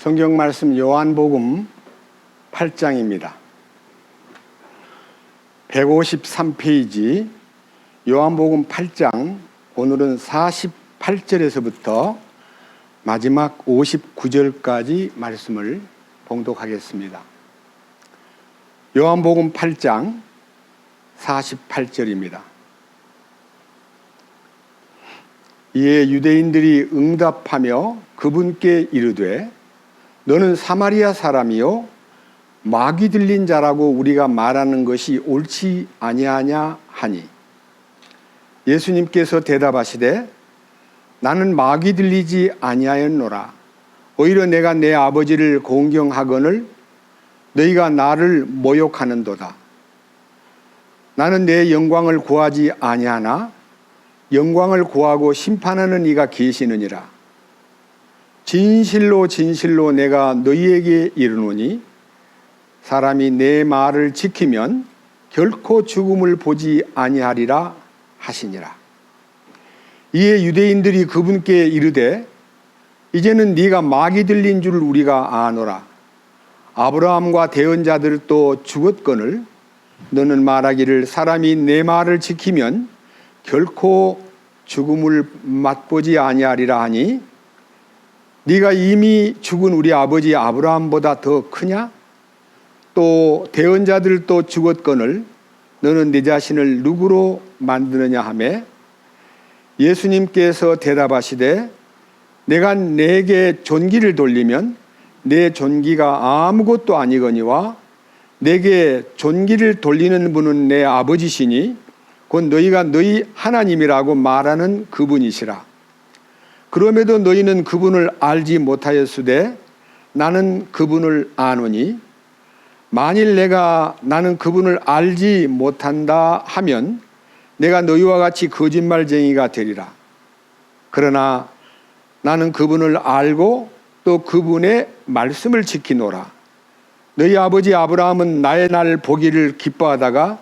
성경 말씀 요한복음 8장입니다. 153페이지 요한복음 8장, 오늘은 48절에서부터 마지막 59절까지 말씀을 봉독하겠습니다. 요한복음 8장 48절입니다. 이에 유대인들이 응답하며 그분께 이르되 너는 사마리아 사람이요 마귀 들린 자라고 우리가 말하는 것이 옳지 아니하냐 하니, 예수님께서 대답하시되 나는 마귀 들리지 아니하였노라. 오히려 내가 내 아버지를 공경하거늘 너희가 나를 모욕하는도다. 나는 내 영광을 구하지 아니하나 영광을 구하고 심판하는 이가 계시느니라. 진실로 진실로 내가 너희에게 이르노니 사람이 내 말을 지키면 결코 죽음을 보지 아니하리라 하시니라. 이에 유대인들이 그분께 이르되 이제는 네가 마귀 들린 줄 우리가 아노라. 아브라함과 대언자들도 죽었거늘 너는 말하기를 사람이 내 말을 지키면 결코 죽음을 맛보지 아니하리라 하니, 네가 이미 죽은 우리 아버지 아브라함보다 더 크냐? 또 대언자들도 죽었거늘 너는 네 자신을 누구로 만드느냐 하매, 예수님께서 대답하시되 내가 내게 존귀를 돌리면 내 존귀가 아무것도 아니거니와 내게 존귀를 돌리는 분은 내 아버지시니 곧 너희가 너희 하나님이라고 말하는 그분이시라. 그럼에도 너희는 그분을 알지 못하였으되 나는 그분을 아노니, 만일 나는 그분을 알지 못한다 하면 내가 너희와 같이 거짓말쟁이가 되리라. 그러나 나는 그분을 알고 또 그분의 말씀을 지키노라. 너희 아버지 아브라함은 나의 날 보기를 기뻐하다가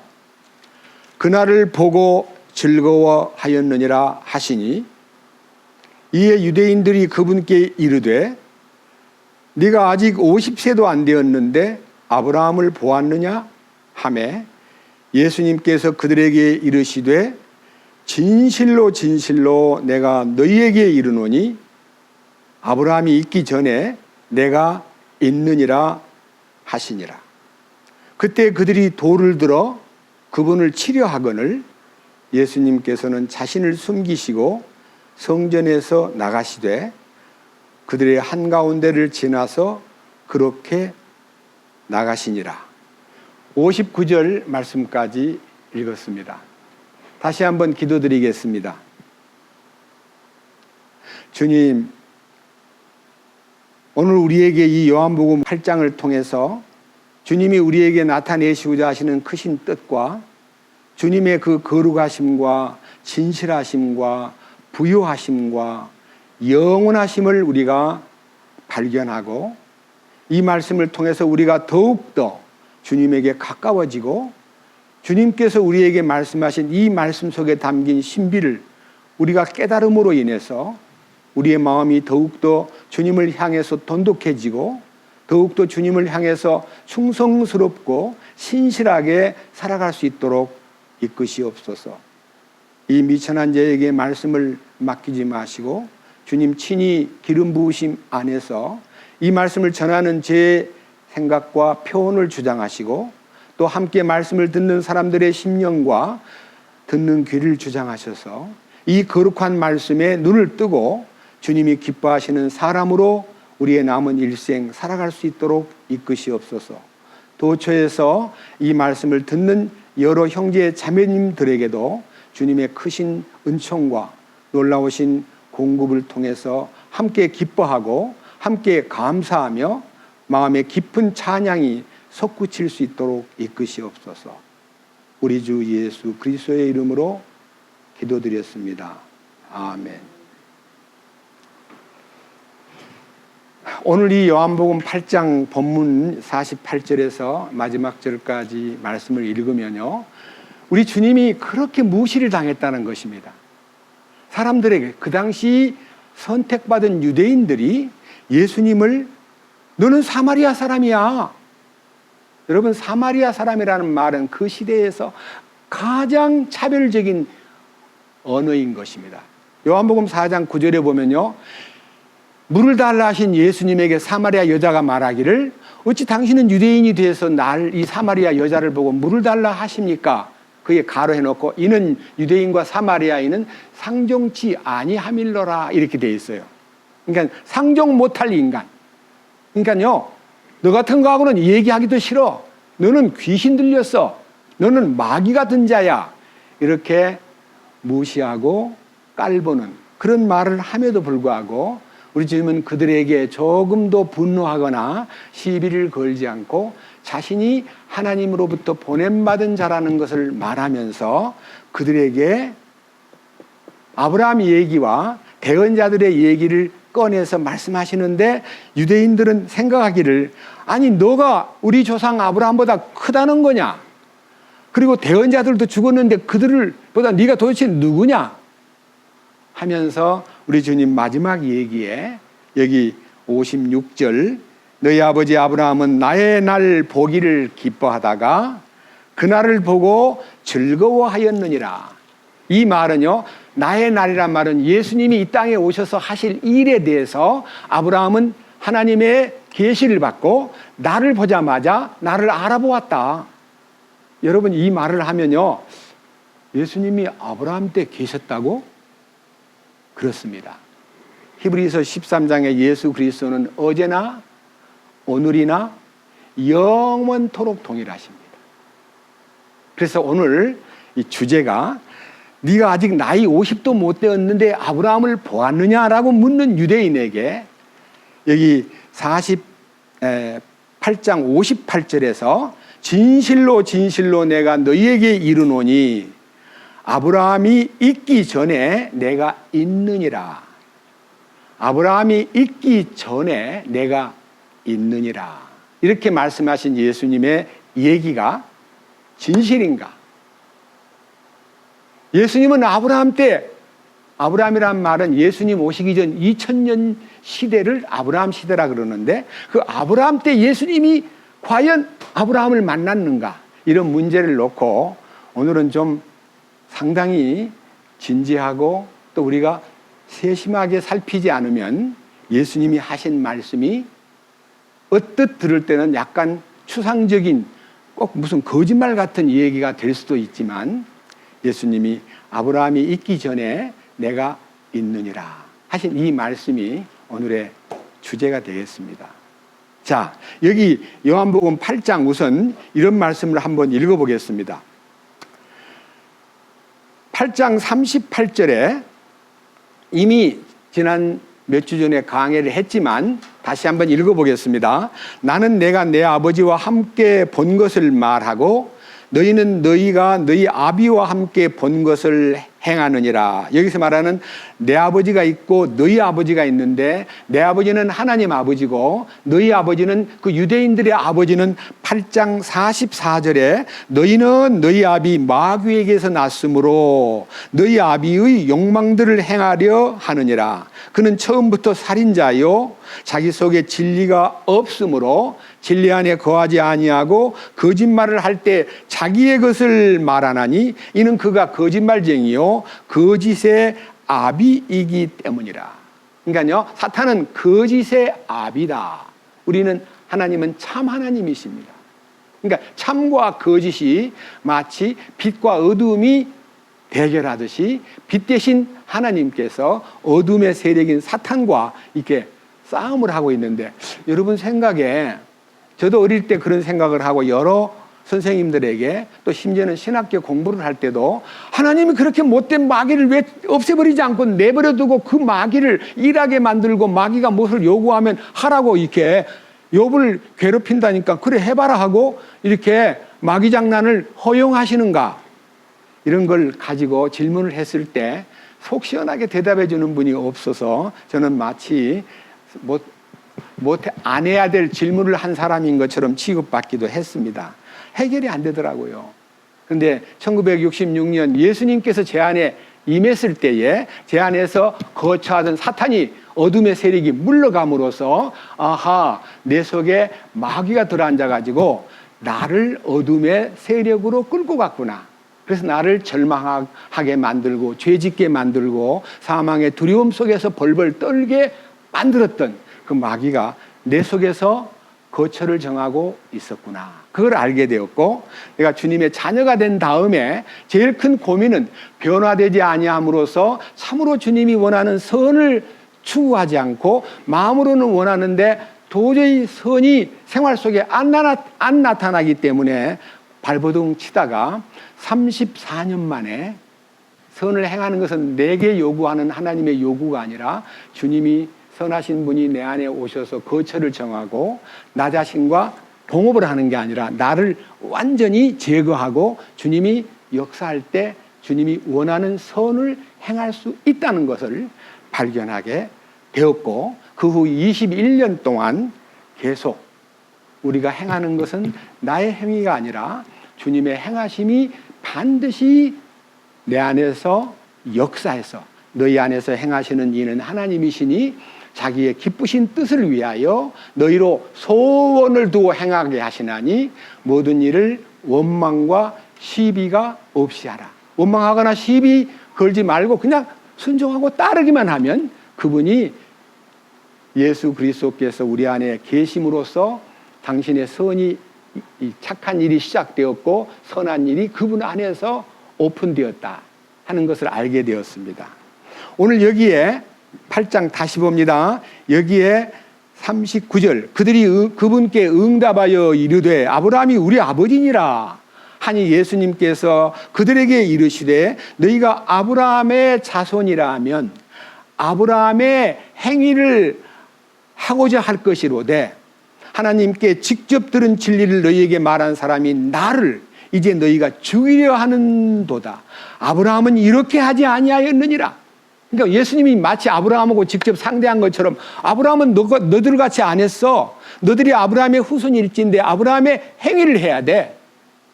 그날을 보고 즐거워하였느니라 하시니, 이에 유대인들이 그분께 이르되 네가 아직 50세도 안 되었는데 아브라함을 보았느냐 하매, 예수님께서 그들에게 이르시되 진실로 진실로 내가 너희에게 이르노니 아브라함이 있기 전에 내가 있느니라 하시니라. 그때 그들이 돌을 들어 그분을 치려 하거늘 예수님께서는 자신을 숨기시고 성전에서 나가시되 그들의 한가운데를 지나서 그렇게 나가시니라. 59절 말씀까지 읽었습니다. 다시 한번 기도드리겠습니다. 주님, 오늘 우리에게 이 요한복음 8장을 통해서 주님이 우리에게 나타내시고자 하시는 크신 뜻과 주님의 그 거룩하심과 진실하심과 부요하심과 영원하심을 우리가 발견하고, 이 말씀을 통해서 우리가 더욱더 주님에게 가까워지고 주님께서 우리에게 말씀하신 이 말씀 속에 담긴 신비를 우리가 깨달음으로 인해서 우리의 마음이 더욱더 주님을 향해서 돈독해지고 더욱더 주님을 향해서 충성스럽고 신실하게 살아갈 수 있도록 이끄시옵소서. 이 미천한 자에게 말씀을 맡기지 마시고 주님 친히 기름 부으심 안에서 이 말씀을 전하는 제 생각과 표현을 주장하시고 또 함께 말씀을 듣는 사람들의 심령과 듣는 귀를 주장하셔서 이 거룩한 말씀에 눈을 뜨고 주님이 기뻐하시는 사람으로 우리의 남은 일생 살아갈 수 있도록 이끄시옵소서. 도처에서 이 말씀을 듣는 여러 형제 자매님들에게도 주님의 크신 은총과 놀라우신 공급을 통해서 함께 기뻐하고 함께 감사하며 마음의 깊은 찬양이 솟구칠 수 있도록 이끄시옵소서. 우리 주 예수 그리스도의 이름으로 기도드렸습니다. 아멘. 오늘 이 요한복음 8장 본문 48절에서 마지막 절까지 말씀을 읽으면요, 우리 주님이 그렇게 무시를 당했다는 것입니다. 사람들에게, 그 당시 선택받은 유대인들이 예수님을 너는 사마리아 사람이야. 여러분, 사마리아 사람이라는 말은 그 시대에서 가장 차별적인 언어인 것입니다. 요한복음 4장 9절에 보면요, 물을 달라 하신 예수님에게 사마리아 여자가 말하기를 어찌 당신은 유대인이 돼서 날 이 사마리아 여자를 보고 물을 달라 하십니까? 그에 가로해놓고 이는 유대인과 사마리아인은 상종치 아니함일러라, 이렇게 돼 있어요. 그러니까 상종 못할 인간. 그러니까요, 너 같은 거하고는 얘기하기도 싫어. 너는 귀신 들렸어. 너는 마귀 같은 자야. 이렇게 무시하고 깔보는 그런 말을 함에도 불구하고 우리 주님은 그들에게 조금도 분노하거나 시비를 걸지 않고 자신이 하나님으로부터 보냄받은 자라는 것을 말하면서 그들에게 아브라함 얘기와 대언자들의 얘기를 꺼내서 말씀하시는데, 유대인들은 생각하기를 아니 너가 우리 조상 아브라함보다 크다는 거냐? 그리고 대언자들도 죽었는데 그들보다 네가 도대체 누구냐? 하면서 우리 주님 마지막 얘기에 여기 56절, 너희 아버지 아브라함은 나의 날 보기를 기뻐하다가 그날을 보고 즐거워하였느니라. 이 말은요, 나의 날이란 말은 예수님이 이 땅에 오셔서 하실 일에 대해서 아브라함은 하나님의 계시를 받고 나를 보자마자 나를 알아보았다. 여러분, 이 말을 하면요, 예수님이 아브라함 때 계셨다고? 그렇습니다. 히브리서 13장에 예수 그리스도는 어제나 오늘이나 영원토록 동일하십니다. 그래서 오늘 이 주제가 네가 아직 나이 50도 못 되었는데 아브라함을 보았느냐라고 묻는 유대인에게 여기 48장 58절에서 진실로 진실로 내가 너희에게 이르노니 아브라함이 있기 전에 내가 있느니라. 아브라함이 있기 전에 내가 있느니라. 이렇게 말씀하신 예수님의 얘기가 진실인가? 예수님은 아브라함 때, 아브라함이란 말은 예수님 오시기 전 2000년 시대를 아브라함 시대라 그러는데, 그 아브라함 때 예수님이 과연 아브라함을 만났는가? 이런 문제를 놓고 오늘은 좀 상당히 진지하고 또 우리가 세심하게 살피지 않으면 예수님이 하신 말씀이 언뜻 들을 때는 약간 추상적인, 꼭 무슨 거짓말 같은 얘기가 될 수도 있지만, 예수님이 아브라함이 있기 전에 내가 있느니라 하신 이 말씀이 오늘의 주제가 되겠습니다. 자, 여기 요한복음 8장 우선 이런 말씀을 한번 읽어보겠습니다. 8장 38절에 이미 지난 몇 주 전에 강해를 했지만 다시 한번 읽어보겠습니다. 나는 내가 내 아버지와 함께 본 것을 말하고 너희는 너희가 너희 아비와 함께 본 것을 행하느니라. 여기서 말하는 내 아버지가 있고 너희 아버지가 있는데, 내 아버지는 하나님 아버지고 너희 아버지는 그 유대인들의 아버지는 8장 44절에 너희는 너희 아비 마귀에게서 났으므로 너희 아비의 욕망들을 행하려 하느니라. 그는 처음부터 살인자요 자기 속에 진리가 없으므로 진리 안에 거하지 아니하고 거짓말을 할 때 자기의 것을 말하나니 이는 그가 거짓말쟁이요 거짓의 아비이기 때문이라. 그러니까요, 사탄은 거짓의 아비다. 우리는 하나님은 참 하나님이십니다. 그러니까 참과 거짓이 마치 빛과 어둠이 대결하듯이 빛 대신 하나님께서 어둠의 세력인 사탄과 이렇게 싸움을 하고 있는데, 여러분 생각에 저도 어릴 때 그런 생각을 하고 여러 선생님들에게 또 심지어는 신학교 공부를 할 때도 하나님이 그렇게 못된 마귀를 왜 없애버리지 않고 내버려두고 그 마귀를 일하게 만들고 마귀가 무엇을 요구하면 하라고 이렇게 욥을 괴롭힌다니까 그래 해봐라 하고 이렇게 마귀 장난을 허용하시는가, 이런 걸 가지고 질문을 했을 때 속 시원하게 대답해 주는 분이 없어서 저는 마치 안 해야 될 질문을 한 사람인 것처럼 취급받기도 했습니다. 해결이 안 되더라고요. 그런데 1966년 예수님께서 제 안에 임했을 때에 제 안에서 거처하던 사탄이 어둠의 세력이 물러감으로써 아하, 내 속에 마귀가 들어앉아가지고 나를 어둠의 세력으로 끌고 갔구나. 그래서 나를 절망하게 만들고 죄짓게 만들고 사망의 두려움 속에서 벌벌 떨게 만들었던 그 마귀가 내 속에서 거처를 정하고 있었구나. 그걸 알게 되었고, 내가 주님의 자녀가 된 다음에 제일 큰 고민은 변화되지 아니함으로써 참으로 주님이 원하는 선을 추구하지 않고 마음으로는 원하는데 도저히 선이 생활 속에 안 나타나기 때문에 발버둥 치다가 34년 만에 선을 행하는 것은 내게 요구하는 하나님의 요구가 아니라 주님이 선하신 분이 내 안에 오셔서 거처를 정하고 나 자신과 동업을 하는 게 아니라 나를 완전히 제거하고 주님이 역사할 때 주님이 원하는 선을 행할 수 있다는 것을 발견하게 되었고, 그 후 21년 동안 계속 우리가 행하는 것은 나의 행위가 아니라 주님의 행하심이 반드시 내 안에서 역사해서 너희 안에서 행하시는 이는 하나님이시니 자기의 기쁘신 뜻을 위하여 너희로 소원을 두고 행하게 하시나니 모든 일을 원망과 시비가 없이 하라. 원망하거나 시비 걸지 말고 그냥 순종하고 따르기만 하면 그분이 예수 그리스도께서 우리 안에 계심으로써 당신의 선이 착한 일이 시작되었고 선한 일이 그분 안에서 오픈되었다 하는 것을 알게 되었습니다. 오늘 여기에 8장 다시 봅니다. 여기에 39절 그들이 그분께 응답하여 이르되 아브라함이 우리 아버지니라 하니 예수님께서 그들에게 이르시되 너희가 아브라함의 자손이라면 아브라함의 행위를 하고자 할 것이로되 하나님께 직접 들은 진리를 너희에게 말한 사람이 나를 이제 너희가 죽이려 하는도다. 아브라함은 이렇게 하지 아니하였느니라. 그러니까 예수님이 마치 아브라함하고 직접 상대한 것처럼 아브라함은 너들 같이 안 했어. 너들이 아브라함의 후손일진데 아브라함의 행위를 해야 돼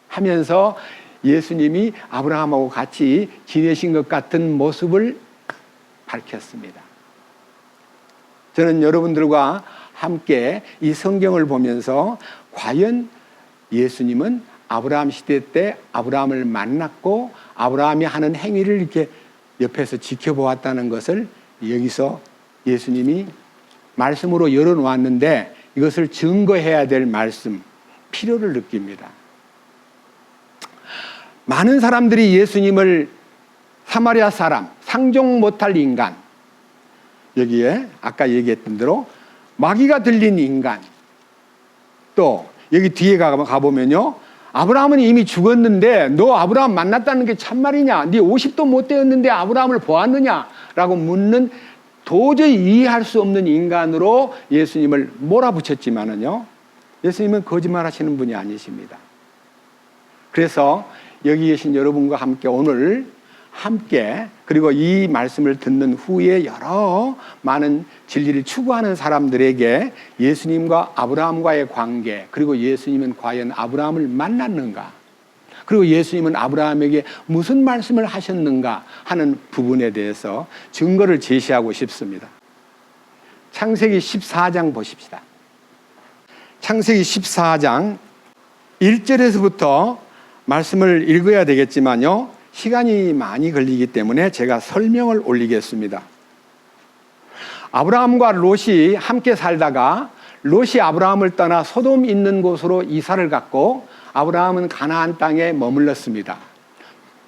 하면서 예수님이 아브라함하고 같이 지내신 것 같은 모습을 밝혔습니다. 저는 여러분들과 함께 이 성경을 보면서 과연 예수님은 아브라함 시대 때 아브라함을 만났고 아브라함이 하는 행위를 이렇게 옆에서 지켜보았다는 것을 여기서 예수님이 말씀으로 열어놓았는데 이것을 증거해야 될 말씀, 필요를 느낍니다. 많은 사람들이 예수님을 사마리아 사람, 상종 못할 인간, 여기에 아까 얘기했던 대로 마귀가 들린 인간, 또 여기 뒤에 가보면요, 아브라함은 이미 죽었는데 너 아브라함 만났다는 게 참말이냐? 네 50도 못 되었는데 아브라함을 보았느냐? 라고 묻는 도저히 이해할 수 없는 인간으로 예수님을 몰아붙였지만은요, 예수님은 거짓말하시는 분이 아니십니다. 그래서 여기 계신 여러분과 함께 오늘 함께 그리고 이 말씀을 듣는 후에 여러 많은 진리를 추구하는 사람들에게 예수님과 아브라함과의 관계, 그리고 예수님은 과연 아브라함을 만났는가, 그리고 예수님은 아브라함에게 무슨 말씀을 하셨는가 하는 부분에 대해서 증거를 제시하고 싶습니다. 창세기 14장 보십시다. 창세기 14장 1절에서부터 말씀을 읽어야 되겠지만요, 시간이 많이 걸리기 때문에 제가 설명을 올리겠습니다. 아브라함과 롯이 함께 살다가 롯이 아브라함을 떠나 소돔 있는 곳으로 이사를 갔고 아브라함은 가나안 땅에 머물렀습니다.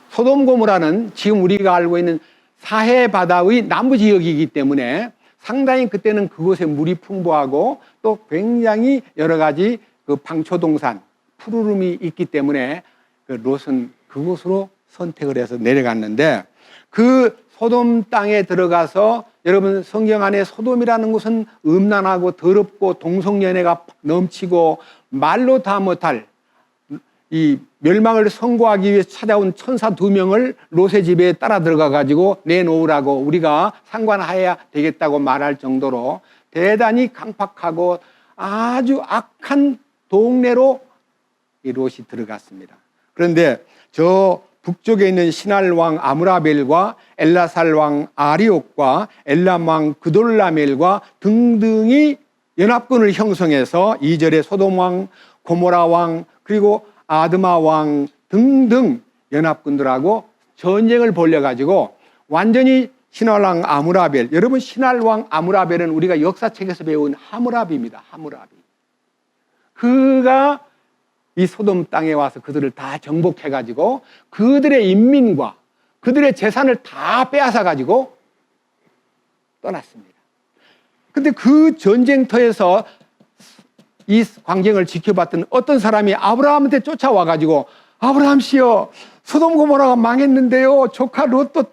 소돔 고모라는 지금 우리가 알고 있는 사해 바다의 남부 지역이기 때문에 상당히 그때는 그곳에 물이 풍부하고 또 굉장히 여러 가지 그 방초동산, 푸르름이 있기 때문에 그 롯은 그곳으로 선택을 해서 내려갔는데 그 소돔 땅에 들어가서 여러분 성경 안에 소돔이라는 곳은 음란하고 더럽고 동성연애가 넘치고 말로 다 못할 이 멸망을 선고하기 위해 찾아온 천사 2명을 롯의 집에 따라 들어가 가지고 내놓으라고 우리가 상관해야 되겠다고 말할 정도로 대단히 강팍하고 아주 악한 동네로 이 롯이 들어갔습니다. 그런데 저 북쪽에 있는 시날 왕 아므라벨과 엘라살 왕 아리옥과 엘람 왕 그돌라멜과 등등이 연합군을 형성해서 2절에 소돔 왕, 고모라 왕, 그리고 아드마 왕 등등 연합군들하고 전쟁을 벌여가지고 완전히 시날 왕 아므라벨, 여러분 시날 왕 아므라벨은 우리가 역사책에서 배운 하므라비입니다. 하므라비. 그가 이 소돔 땅에 와서 그들을 다 정복해가지고 그들의 인민과 그들의 재산을 다 빼앗아가지고 떠났습니다. 근데 그 전쟁터에서 이 광경을 지켜봤던 어떤 사람이 아브라함한테 쫓아와가지고 아브라함 씨여, 소돔 고모라가 망했는데요, 조카 롯도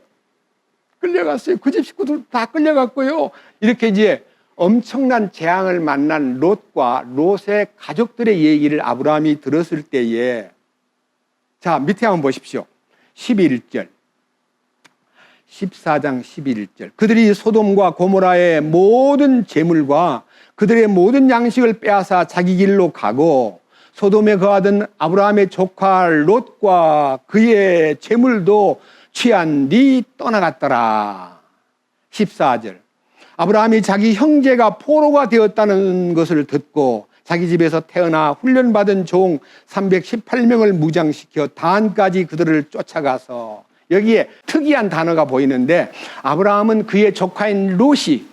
끌려갔어요. 그 집 식구들 다 끌려갔고요. 이렇게 이제 엄청난 재앙을 만난 롯과 롯의 가족들의 얘기를 아브라함이 들었을 때에, 자 밑에 한번 보십시오. 11절 14장 11절 그들이 소돔과 고모라의 모든 재물과 그들의 모든 양식을 빼앗아 자기 길로 가고 소돔에 거하던 아브라함의 조카 롯과 그의 재물도 취한 뒤 떠나갔더라. 14절 아브라함이 자기 형제가 포로가 되었다는 것을 듣고 자기 집에서 태어나 훈련받은 종 318명을 무장시켜 단까지 그들을 쫓아가서, 여기에 특이한 단어가 보이는데 아브라함은 그의 조카인 롯이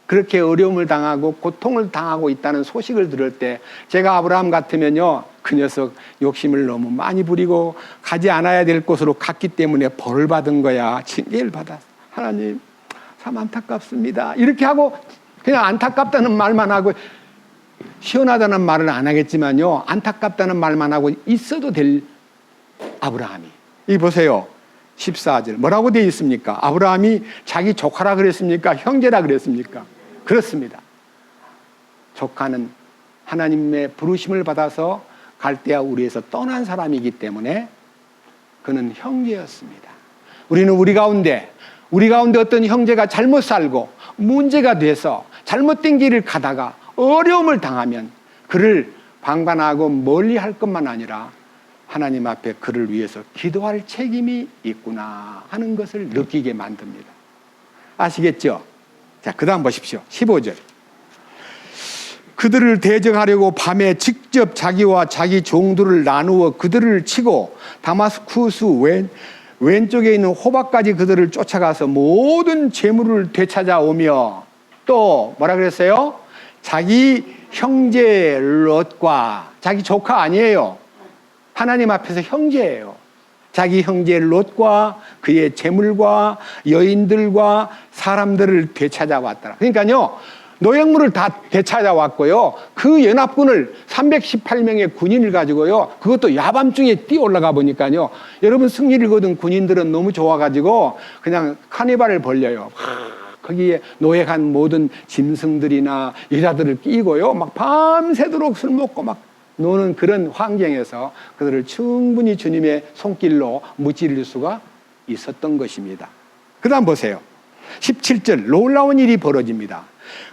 그렇게 어려움을 당하고 고통을 당하고 있다는 소식을 들을 때, 제가 아브라함 같으면요, 그 녀석 욕심을 너무 많이 부리고 가지 않아야 될 곳으로 갔기 때문에 벌을 받은 거야, 징계를 받았어, 하나님 참 안타깝습니다, 이렇게 하고 그냥 안타깝다는 말만 하고, 시원하다는 말은 안 하겠지만요, 안타깝다는 말만 하고 있어도 될 아브라함이, 이 보세요. 14절 뭐라고 되어 있습니까? 아브라함이 자기 조카라 그랬습니까? 형제라 그랬습니까? 그렇습니다. 조카는 하나님의 부르심을 받아서 갈대아 우리에서 떠난 사람이기 때문에 그는 형제였습니다. 우리는 우리 가운데 어떤 형제가 잘못 살고 문제가 돼서 잘못된 길을 가다가 어려움을 당하면 그를 방관하고 멀리할 것만 아니라 하나님 앞에 그를 위해서 기도할 책임이 있구나 하는 것을 느끼게 만듭니다. 아시겠죠? 자, 그 다음 보십시오. 15절 그들을 대적하려고 밤에 직접 자기와 자기 종들을 나누어 그들을 치고 다마스쿠스 왼쪽에 있는 호박까지 그들을 쫓아가서 모든 재물을 되찾아오며, 또 뭐라 그랬어요? 자기 형제 롯과, 자기 조카 아니에요, 하나님 앞에서 형제예요. 자기 형제 롯과 그의 재물과 여인들과 사람들을 되찾아왔더라. 그러니까요, 노획물을 다 되찾아왔고요, 그 연합군을 318명의 군인을 가지고요, 그것도 야밤중에 뛰어 올라가 보니까요, 여러분 승리를 거둔 군인들은 너무 좋아가지고 그냥 카니발을 벌려요. 거기에 노획한 모든 짐승들이나 여자들을 끼고요, 막 밤새도록 술 먹고 막 노는 그런 환경에서 그들을 충분히 주님의 손길로 무찌를 수가 있었던 것입니다. 그 다음 보세요. 17절 놀라운 일이 벌어집니다.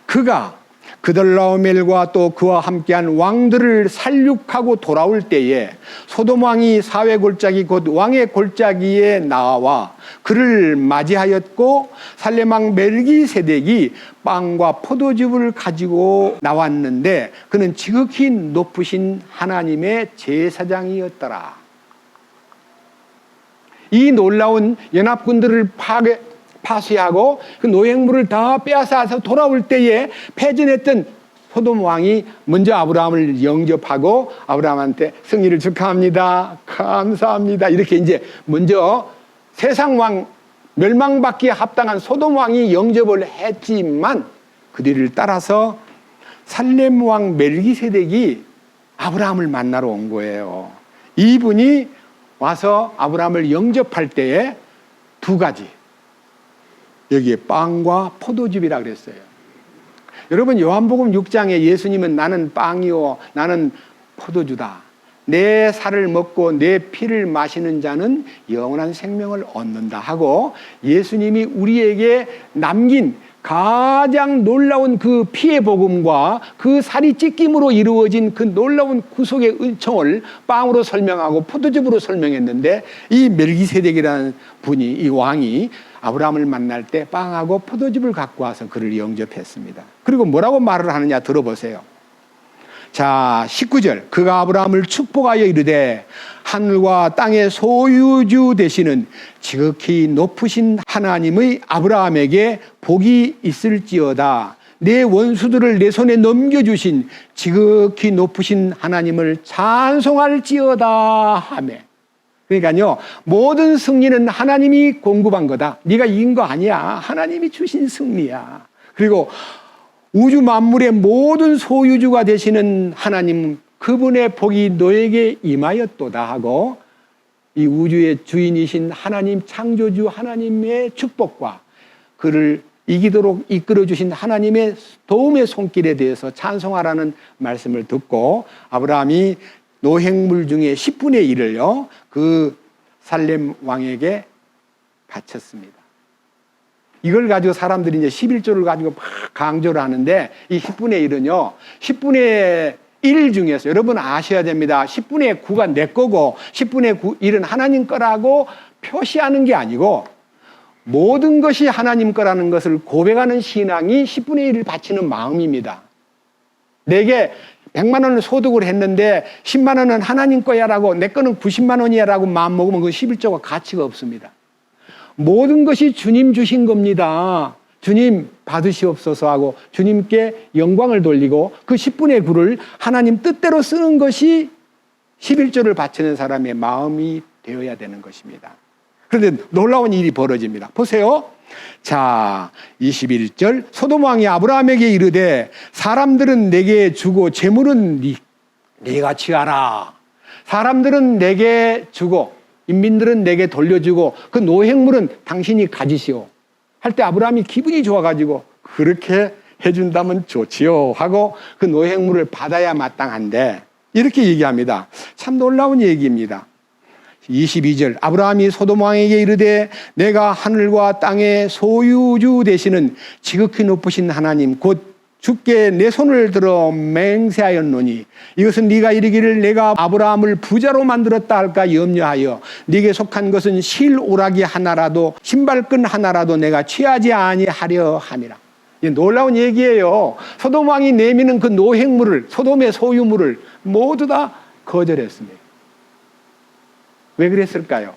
그가 그들라오멜과 또 그와 함께한 왕들을 살육하고 돌아올 때에 소돔 왕이 사회 골짜기 곧 왕의 골짜기에 나와 그를 맞이하였고, 살렘 왕 멜기세덱이 빵과 포도즙을 가지고 나왔는데 그는 지극히 높으신 하나님의 제사장이었더라. 이 놀라운 연합군들을 파쇄하고 그 노획물을 다 빼앗아서 돌아올 때에 패전했던 소돔 왕이 먼저 아브라함을 영접하고 아브라함한테 승리를 축하합니다, 감사합니다, 이렇게 이제 먼저 세상 왕 멸망받기에 합당한 소돔 왕이 영접을 했지만 그 뒤를 따라서 살렘 왕 멜기세덱이 아브라함을 만나러 온 거예요. 이분이 와서 아브라함을 영접할 때에 두 가지, 여기에 빵과 포도즙이라 그랬어요. 여러분 요한복음 6장에 예수님은 나는 빵이요 나는 포도주다, 내 살을 먹고 내 피를 마시는 자는 영원한 생명을 얻는다 하고 예수님이 우리에게 남긴 가장 놀라운 그 피의 복음과 그 살이 찢김으로 이루어진 그 놀라운 구속의 은총을 빵으로 설명하고 포도즙으로 설명했는데, 이 멜기세덱이라는 분이, 이 왕이 아브라함을 만날 때 빵하고 포도즙을 갖고 와서 그를 영접했습니다. 그리고 뭐라고 말을 하느냐 들어보세요. 자, 19절. 그가 아브라함을 축복하여 이르되 하늘과 땅의 소유주 되시는 지극히 높으신 하나님의 아브라함에게 복이 있을지어다. 내 원수들을 내 손에 넘겨주신 지극히 높으신 하나님을 찬송할지어다 하며. 그러니까요, 모든 승리는 하나님이 공급한 거다. 네가 이긴 거 아니야. 하나님이 주신 승리야. 그리고 우주 만물의 모든 소유주가 되시는 하나님, 그분의 복이 너에게 임하였도다 하고, 이 우주의 주인이신 하나님, 창조주 하나님의 축복과 그를 이기도록 이끌어주신 하나님의 도움의 손길에 대해서 찬송하라는 말씀을 듣고, 아브라함이 노획물 중에 10분의 1을요 그 살렘 왕에게 바쳤습니다. 이걸 가지고 사람들이 이제 11조를 가지고 막 강조를 하는데, 이 10분의 1은요, 10분의 1 중에서 여러분 아셔야 됩니다. 10분의 9가 내 거고 10분의 1은 하나님 거라고 표시하는 게 아니고, 모든 것이 하나님 거라는 것을 고백하는 신앙이 10분의 1을 바치는 마음입니다. 내게 100만 원을 소득을 했는데 10만 원은 하나님 거야라고, 내 거는 90만 원이야라고 마음 먹으면 그 11조가 가치가 없습니다. 모든 것이 주님 주신 겁니다. 주님 받으시옵소서 하고 주님께 영광을 돌리고 그 10분의 9를 하나님 뜻대로 쓰는 것이 11조를 바치는 사람의 마음이 되어야 되는 것입니다. 그런데 놀라운 일이 벌어집니다. 보세요. 자, 21절. 소돔 왕이 아브라함에게 이르되 사람들은 내게 주고 재물은 네가 취하라. 사람들은 내게 주고 인민들은 내게 돌려주고 그 노획물은 당신이 가지시오 할 때 아브라함이 기분이 좋아가지고 그렇게 해준다면 좋지요 하고 그 노획물을 받아야 마땅한데, 이렇게 얘기합니다. 참 놀라운 얘기입니다. 22절. 아브라함이 소돔 왕에게 이르되 내가 하늘과 땅의 소유주 되시는 지극히 높으신 하나님 곧 주께 내 손을 들어 맹세하였노니 이것은 네가 이르기를 내가 아브라함을 부자로 만들었다 할까 염려하여 네게 속한 것은 실 오라기 하나라도 신발끈 하나라도 내가 취하지 아니하려 함이라. 놀라운 얘기예요. 소돔 왕이 내미는 그 노획물을, 소돔의 소유물을 모두 다 거절했습니다. 왜 그랬을까요?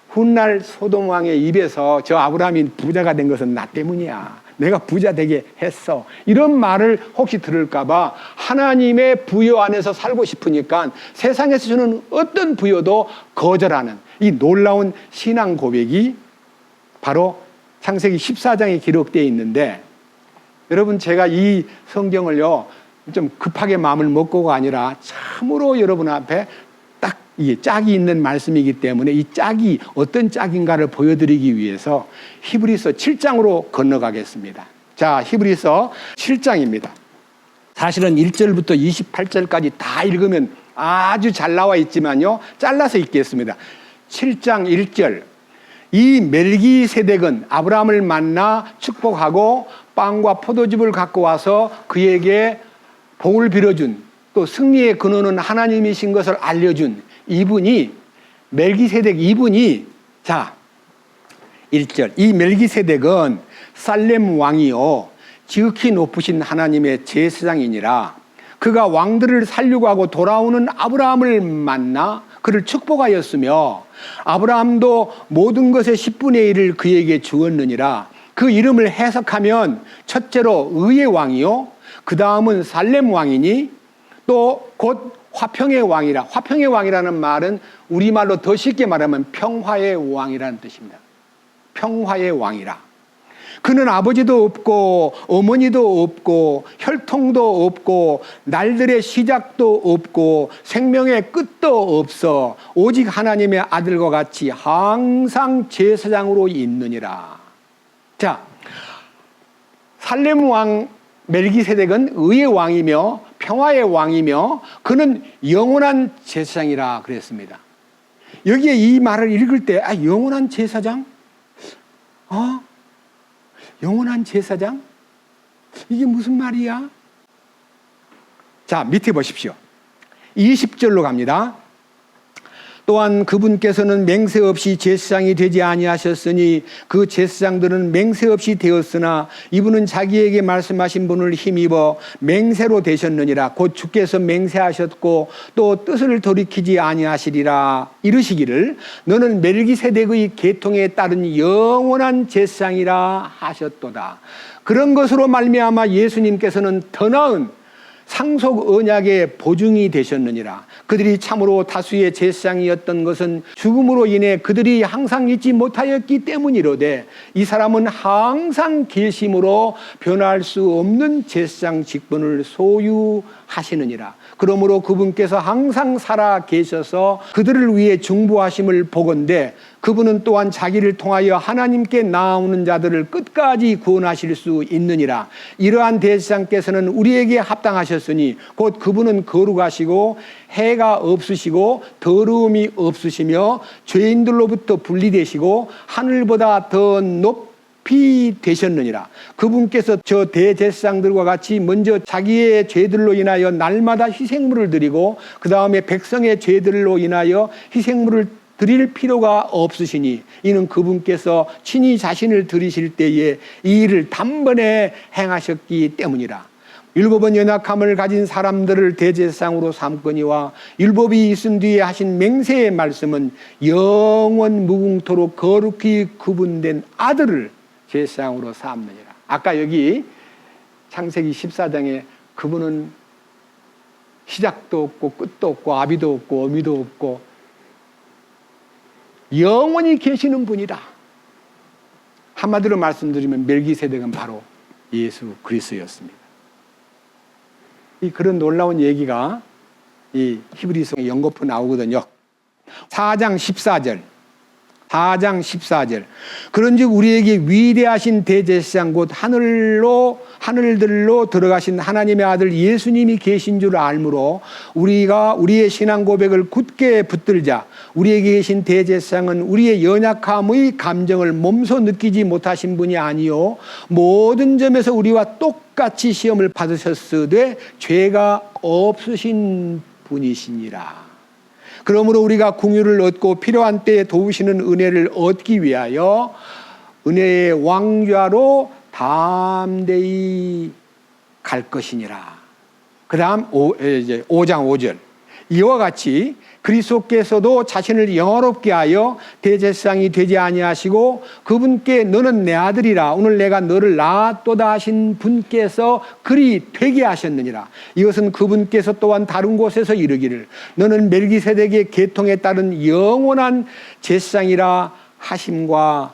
훗날 소돔 왕의 입에서 저 아브라함이 부자가 된 것은 나 때문이야, 내가 부자 되게 했어, 이런 말을 혹시 들을까봐 하나님의 부여 안에서 살고 싶으니까 세상에서 주는 어떤 부여도 거절하는 이 놀라운 신앙 고백이 바로 창세기 14장에 기록되어 있는데, 여러분 제가 이 성경을요 좀 급하게 마음을 먹고가 아니라 참으로 여러분 앞에 딱 이게 짝이 있는 말씀이기 때문에 이 짝이 어떤 짝인가를 보여드리기 위해서 히브리서 7장으로 건너가겠습니다. 자, 히브리서 7장입니다. 사실은 1절부터 28절까지 다 읽으면 아주 잘 나와 있지만요 잘라서 읽겠습니다. 7장 1절. 이 멜기세덱은 아브라함을 만나 축복하고 빵과 포도즙을 갖고 와서 그에게 복을 빌어준, 또 승리의 근원은 하나님이신 것을 알려준 이분이, 멜기세덱 이분이, 자 1절. 이 멜기세덱은 살렘 왕이요 지극히 높으신 하나님의 제사장이니라. 그가 왕들을 살려고 하고 돌아오는 아브라함을 만나 그를 축복하였으며 아브라함도 모든 것의 10분의 1을 그에게 주었느니라. 그 이름을 해석하면 첫째로 의의 왕이요, 그 다음은 살렘 왕이니 또 곧 화평의 왕이라. 화평의 왕이라는 말은 우리말로 더 쉽게 말하면 평화의 왕이라는 뜻입니다. 평화의 왕이라. 그는 아버지도 없고 어머니도 없고 혈통도 없고 날들의 시작도 없고 생명의 끝도 없어 오직 하나님의 아들과 같이 항상 제사장으로 있느니라. 자, 살렘 왕 멜기세덱은 의의 왕이며 평화의 왕이며 그는 영원한 제사장이라 그랬습니다. 여기에 이 말을 읽을 때 영원한 제사장? 영원한 제사장? 이게 무슨 말이야? 자, 밑에 보십시오. 20절로 갑니다. 또한 그분께서는 맹세 없이 제사장이 되지 아니하셨으니 그 제사장들은 맹세 없이 되었으나 이분은 자기에게 말씀하신 분을 힘입어 맹세로 되셨느니라. 곧 주께서 맹세하셨고 또 뜻을 돌이키지 아니하시리라. 이르시기를 너는 멜기세덱의 계통에 따른 영원한 제사장이라 하셨도다. 그런 것으로 말미암아 예수님께서는 더 나은 상속 언약의 보증이 되셨느니라. 그들이 참으로 다수의 제사장이었던 것은 죽음으로 인해 그들이 항상 잊지 못하였기 때문이로되 이 사람은 항상 계심으로 변할 수 없는 제사장 직분을 소유하시느니라. 그러므로 그분께서 항상 살아 계셔서 그들을 위해 중보하심을 보건대 그분은 또한 자기를 통하여 하나님께 나아오는 자들을 끝까지 구원하실 수 있느니라. 이러한 대제사장께서는 우리에게 합당하셨으니 곧 그분은 거룩하시고 해가 없으시고 더러움이 없으시며 죄인들로부터 분리되시고 하늘보다 더 높이 되셨느니라. 그분께서 저 대제사장들과 같이 먼저 자기의 죄들로 인하여 날마다 희생물을 드리고 그 다음에 백성의 죄들로 인하여 희생물을 드릴 필요가 없으시니 이는 그분께서 친히 자신을 드리실 때에 이 일을 단번에 행하셨기 때문이라. 율법은 연약함을 가진 사람들을 대제사장으로 삼거니와 율법이 있은 뒤에 하신 맹세의 말씀은 영원 무궁토록 거룩히 구분된 아들을 제사장으로 삼느니라. 아까 여기 창세기 14장에 그분은 시작도 없고 끝도 없고 아비도 없고 어미도 없고 영원히 계시는 분이다. 한마디로 말씀드리면 멜기세덱은 바로 예수 그리스도였습니다. 이 그런 놀라운 얘기가 이 히브리서에 연거푸 나오거든요. 4장 14절. 그런즉 우리에게 위대하신 대제사장 곧 하늘들로 들어가신 하나님의 아들 예수님이 계신 줄 알므로 우리가 우리의 신앙 고백을 굳게 붙들자. 우리에게 계신 대제사장은 우리의 연약함의 감정을 몸소 느끼지 못하신 분이 아니요 모든 점에서 우리와 똑같이 시험을 받으셨으되 죄가 없으신 분이시니라. 그러므로 우리가 긍휼을 얻고 필요한 때에 도우시는 은혜를 얻기 위하여 은혜의 왕좌로 담대히 갈 것이니라. 그 다음 5장 5절. 이와 같이 그리스도께서도 자신을 영화롭게 하여 대제사장이 되지 아니하시고 그분께 너는 내 아들이라 오늘 내가 너를 낳았도다 하신 분께서 그리 되게 하셨느니라. 이것은 그분께서 또한 다른 곳에서 이르기를 너는 멜기세덱의 계통에 따른 영원한 제사장이라 하심과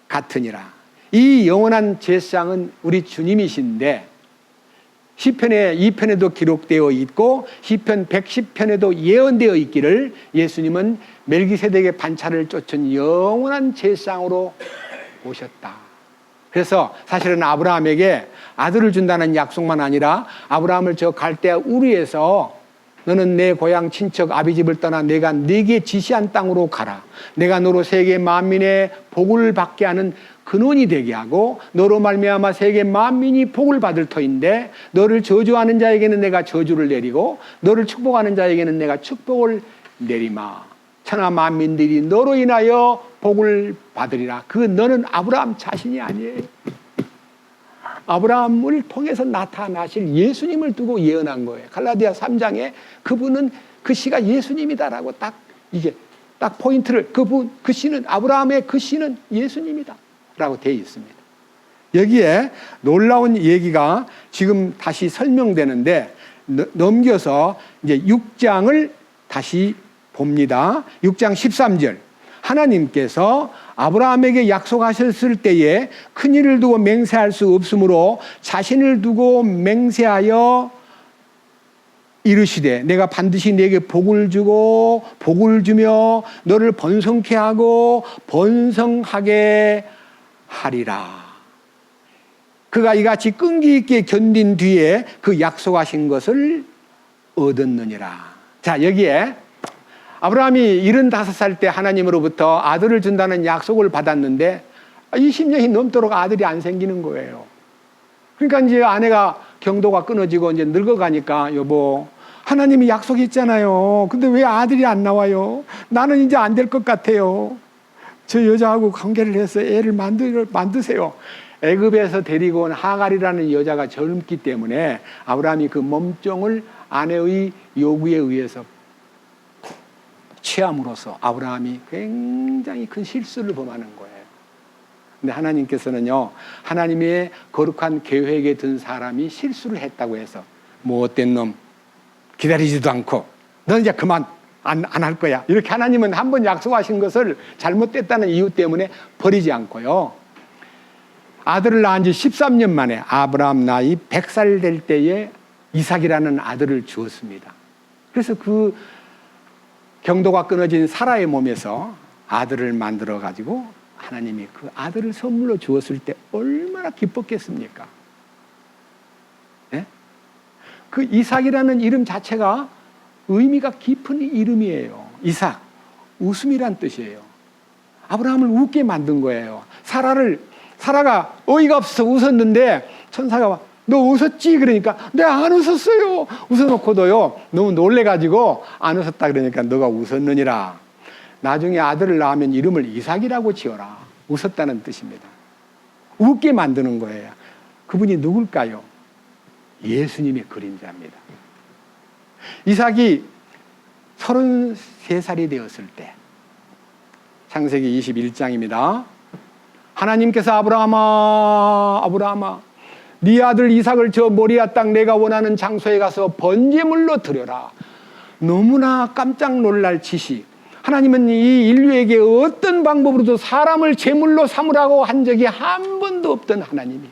같으니라. 이 영원한 제사장은 우리 주님이신데 시편의 2편에도 기록되어 있고 시편 110편에도 예언되어 있기를 예수님은 멜기세덱의 반차를 쫓은 영원한 제사장으로 오셨다. 그래서 사실은 아브라함에게 아들을 준다는 약속만 아니라 아브라함을 저 갈대아 우르에서 너는 내 고향 친척 아비집을 떠나 내가 네게 지시한 땅으로 가라. 내가 너로 세계 만민의 복을 받게 하는 근원이 되게 하고 너로 말미암아 세계 만민이 복을 받을 터인데 너를 저주하는 자에게는 내가 저주를 내리고 너를 축복하는 자에게는 내가 축복을 내리마. 천하 만민들이 너로 인하여 복을 받으리라. 그 너는 아브라함 자신이 아니에요. 아브라함을 통해서 나타나실 예수님을 두고 예언한 거예요. 갈라디아 3장에 그분은 그 씨가 예수님이다라고 딱 이게 딱 포인트를 그 씨는 아브라함의 그 씨는 예수님이다 라고 되어 있습니다. 여기에 놀라운 얘기가 지금 다시 설명되는데 넘겨서 이제 6장을 다시 봅니다. 6장 13절. 하나님께서 아브라함에게 약속하셨을 때에 큰일을 두고 맹세할 수 없으므로 자신을 두고 맹세하여 이르시되 내가 반드시 네게 복을 주고 복을 주며 너를 번성케 하고 번성하게 하리라. 그가 이같이 끈기 있게 견딘 뒤에 그 약속하신 것을 얻었느니라. 자, 여기에 아브라함이 75살 때 하나님으로부터 아들을 준다는 약속을 받았는데 20년이 넘도록 아들이 안 생기는 거예요. 그러니까 이제 아내가 경도가 끊어지고 이제 늙어가니까 여보, 하나님이 약속했잖아요. 근데 왜 아들이 안 나와요? 나는 이제 안 될 것 같아요. 저 여자하고 관계를 해서 애를 만드세요. 애굽에서 데리고 온 하갈이라는 여자가 젊기 때문에 아브라함이 그 몸종을 아내의 요구에 의해서 취함으로써 아브라함이 굉장히 큰 실수를 범하는 거예요. 근데 하나님께서는요, 하나님의 거룩한 계획에 든 사람이 실수를 했다고 해서 못된 놈 기다리지도 않고 너 이제 그만 안 할 거야, 이렇게 하나님은 한번 약속하신 것을 잘못됐다는 이유 때문에 버리지 않고요, 아들을 낳은 지 13년 만에 아브라함 나이 100살 될 때에 이삭이라는 아들을 주었습니다. 그래서 그 경도가 끊어진 사라의 몸에서 아들을 만들어 가지고 하나님이 그 아들을 선물로 주었을 때 얼마나 기뻤겠습니까? 네? 그 이삭이라는 이름 자체가 의미가 깊은 이름이에요. 이삭, 웃음이란 뜻이에요. 아브라함을 웃게 만든 거예요. 사라가 어이가 없어서 웃었는데 천사가 와, 너 웃었지? 그러니까 내가 안 웃었어요. 웃어놓고도요, 너무 놀래가지고 안 웃었다 그러니까 너가 웃었느니라. 나중에 아들을 낳으면 이름을 이삭이라고 지어라. 웃었다는 뜻입니다. 웃게 만드는 거예요. 그분이 누굴까요? 예수님의 그림자입니다. 이삭이 33살이 되었을 때, 창세기 21장입니다. 하나님께서 아브라함아, 네 아들 이삭을 저 모리아 땅 내가 원하는 장소에 가서 번제물로 드려라. 너무나 깜짝 놀랄 짓이, 하나님은 이 인류에게 어떤 방법으로도 사람을 제물로 삼으라고 한 적이 한 번도 없던 하나님이,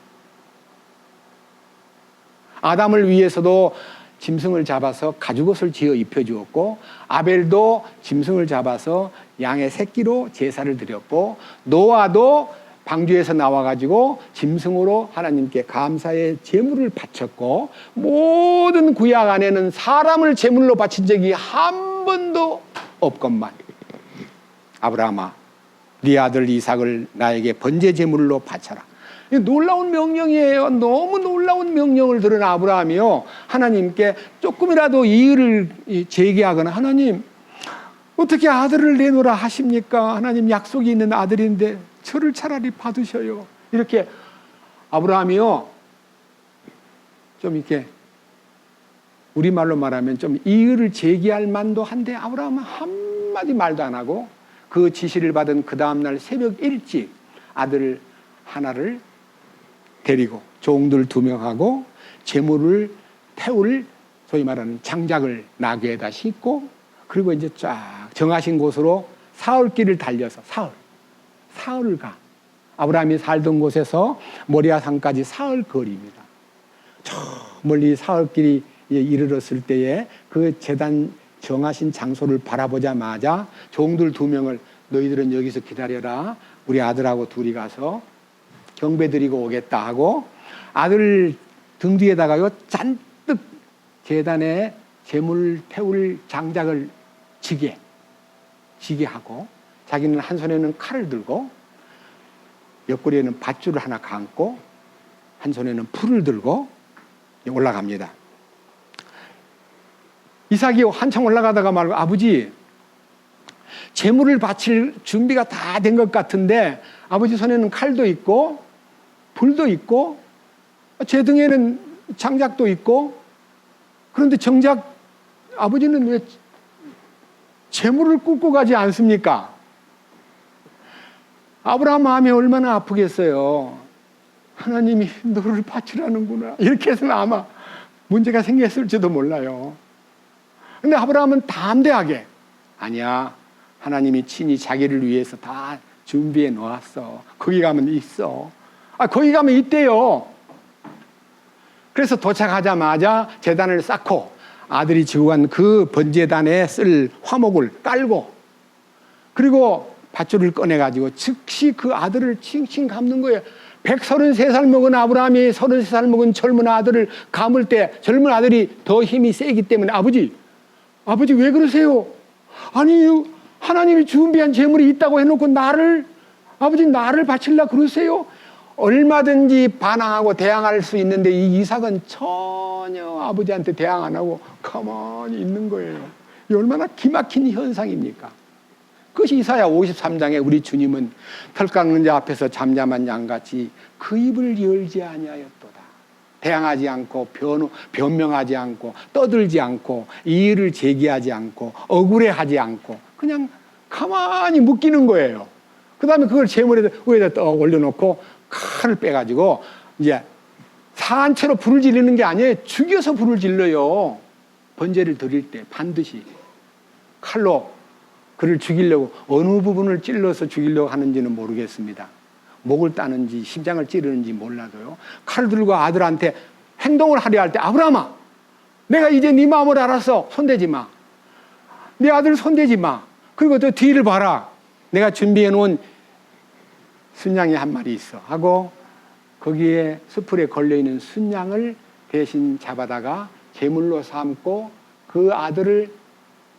아담을 위해서도 짐승을 잡아서 가죽옷을 지어 입혀주었고, 아벨도 짐승을 잡아서 양의 새끼로 제사를 드렸고, 노아도 방주에서 나와가지고 짐승으로 하나님께 감사의 제물을 바쳤고, 모든 구약 안에는 사람을 제물로 바친 적이 한 번도 없건만, 아브라함아, 네 아들 이삭을 나에게 번제 제물로 바쳐라. 놀라운 명령이에요. 너무 놀라운 명령을 들은 아브라함이요, 하나님께 조금이라도 이의를 제기하거나, 하나님 어떻게 아들을 내놓으라 하십니까? 하나님 약속이 있는 아들인데 저를 차라리 받으셔요. 이렇게 아브라함이요, 좀 이렇게 우리말로 말하면 좀 이의를 제기할 만도 한데, 아브라함은 한마디 말도 안 하고 그 지시를 받은 그 다음날 새벽 일찍 아들 하나를 데리고 종들 2명하고 제물을 태울 소위 말하는 장작을 나귀에다 싣고, 그리고 이제 쫙 정하신 곳으로 사흘길을 달려서 사흘을 가. 아브라함이 살던 곳에서 모리아산까지 사흘 거리입니다. 저 멀리 사흘길이 이르렀을 때에 그 제단 정하신 장소를 바라보자마자 종들 2명을 너희들은 여기서 기다려라, 우리 아들하고 둘이 가서 경배 드리고 오겠다 하고, 아들 등 뒤에다가요 잔뜩 제단에 제물 태울 장작을 지게 하고, 자기는 한 손에는 칼을 들고 옆구리에는 밧줄을 하나 감고 한 손에는 풀을 들고 올라갑니다. 이삭이 한참 올라가다가 말고, 아버지 제물을 바칠 준비가 다 된 것 같은데 아버지 손에는 칼도 있고 불도 있고 제 등에는 장작도 있고, 그런데 정작 아버지는 왜 제물을 굽고 가지 않습니까? 아브라함 마음이 얼마나 아프겠어요. 하나님이 너를 바치라는구나, 이렇게 해서는 아마 문제가 생겼을지도 몰라요. 근데 아브라함은 담대하게, 아니야, 하나님이 친히 자기를 위해서 다 준비해 놓았어. 거기 가면 있어. 거기 가면 있대요. 그래서 도착하자마자 제단을 쌓고 아들이 지고 간 그 번제단에 쓸 화목을 깔고, 그리고 밧줄을 꺼내가지고 즉시 그 아들을 칭칭 감는 거예요. 133살 먹은 아브라함이 33살 먹은 젊은 아들을 감을 때, 젊은 아들이 더 힘이 세기 때문에, 아버지 왜 그러세요? 아니 하나님이 준비한 제물이 있다고 해놓고 나를 아버지 나를 바칠라 그러세요? 얼마든지 반항하고 대항할 수 있는데 이 이삭은 전혀 아버지한테 대항 안 하고 가만히 있는 거예요. 이 얼마나 기막힌 현상입니까? 그것이 이사야 53장에 우리 주님은 털 깎는 자 앞에서 잠잠한 양같이 그 입을 열지 아니하였도다. 대항하지 않고 변명하지 않고 떠들지 않고 이의를 제기하지 않고 억울해하지 않고 그냥 가만히 묶이는 거예요. 그 다음에 그걸 위에다 떡 올려놓고 칼을 빼가지고 이제 산채로 불을 지르는 게 아니에요. 죽여서 불을 질러요. 번제를 드릴 때 반드시 칼로 그를 죽이려고 어느 부분을 찔러서 죽이려고 하는지는 모르겠습니다. 목을 따는지 심장을 찌르는지 몰라도요. 칼을 들고 아들한테 행동을 하려 할 때 아브라함아 내가 이제 네 마음을 알았어. 손대지 마. 네 아들 손대지 마. 그리고 또 뒤를 봐라. 내가 준비해 놓은 순양이 한 마리 있어 하고 거기에 수풀에 걸려있는 순양을 대신 잡아다가 제물로 삼고 그 아들을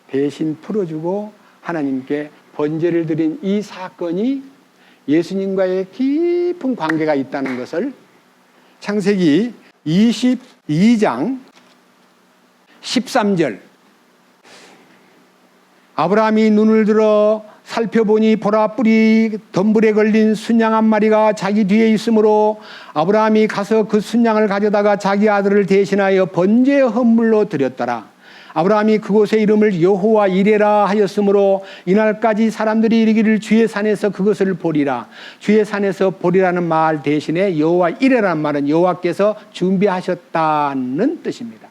대신 풀어주고 하나님께 번제를 드린 이 사건이 예수님과의 깊은 관계가 있다는 것을 창세기 22장 13절 아브라함이 눈을 들어 살펴보니 보라 뿔이 덤불에 걸린 순양 한 마리가 자기 뒤에 있으므로 아브라함이 가서 그 순양을 가져다가 자기 아들을 대신하여 번제 헌물로 드렸더라. 아브라함이 그곳의 이름을 여호와 이레라 하였으므로 이날까지 사람들이 이르기를 주의 산에서 그것을 보리라. 주의 산에서 보리라는 말 대신에 여호와 이레라는 말은 여호와께서 준비하셨다는 뜻입니다.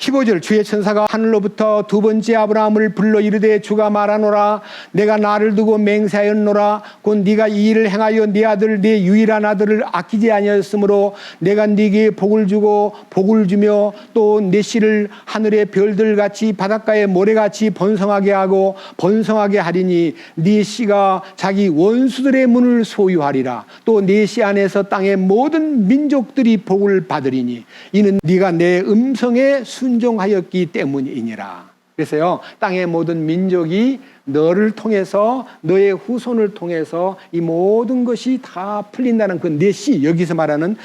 15절 주의 천사가 하늘로부터 두 번째 아브라함을 불러 이르되 주가 말하노라 내가 나를 두고 맹세하였노라 곧 네가 이 일을 행하여 네 아들 네 유일한 아들을 아끼지 아니하였으므로 내가 네게 복을 주고 복을 주며 또 네 씨를 하늘의 별들같이 바닷가의 모래같이 번성하게 하고 번성하게 하리니 네 씨가 자기 원수들의 문을 소유하리라. 또 네 씨 안에서 땅의 모든 민족들이 복을 받으리니 이는 네가 내 음성에 순종하였기 때문이니라. 그래서요 땅의 모든 민족이 너를 통해서 너의 후손을 통해서 이 모든 것이 다 풀린다는 그 내 씨 여기서 말하는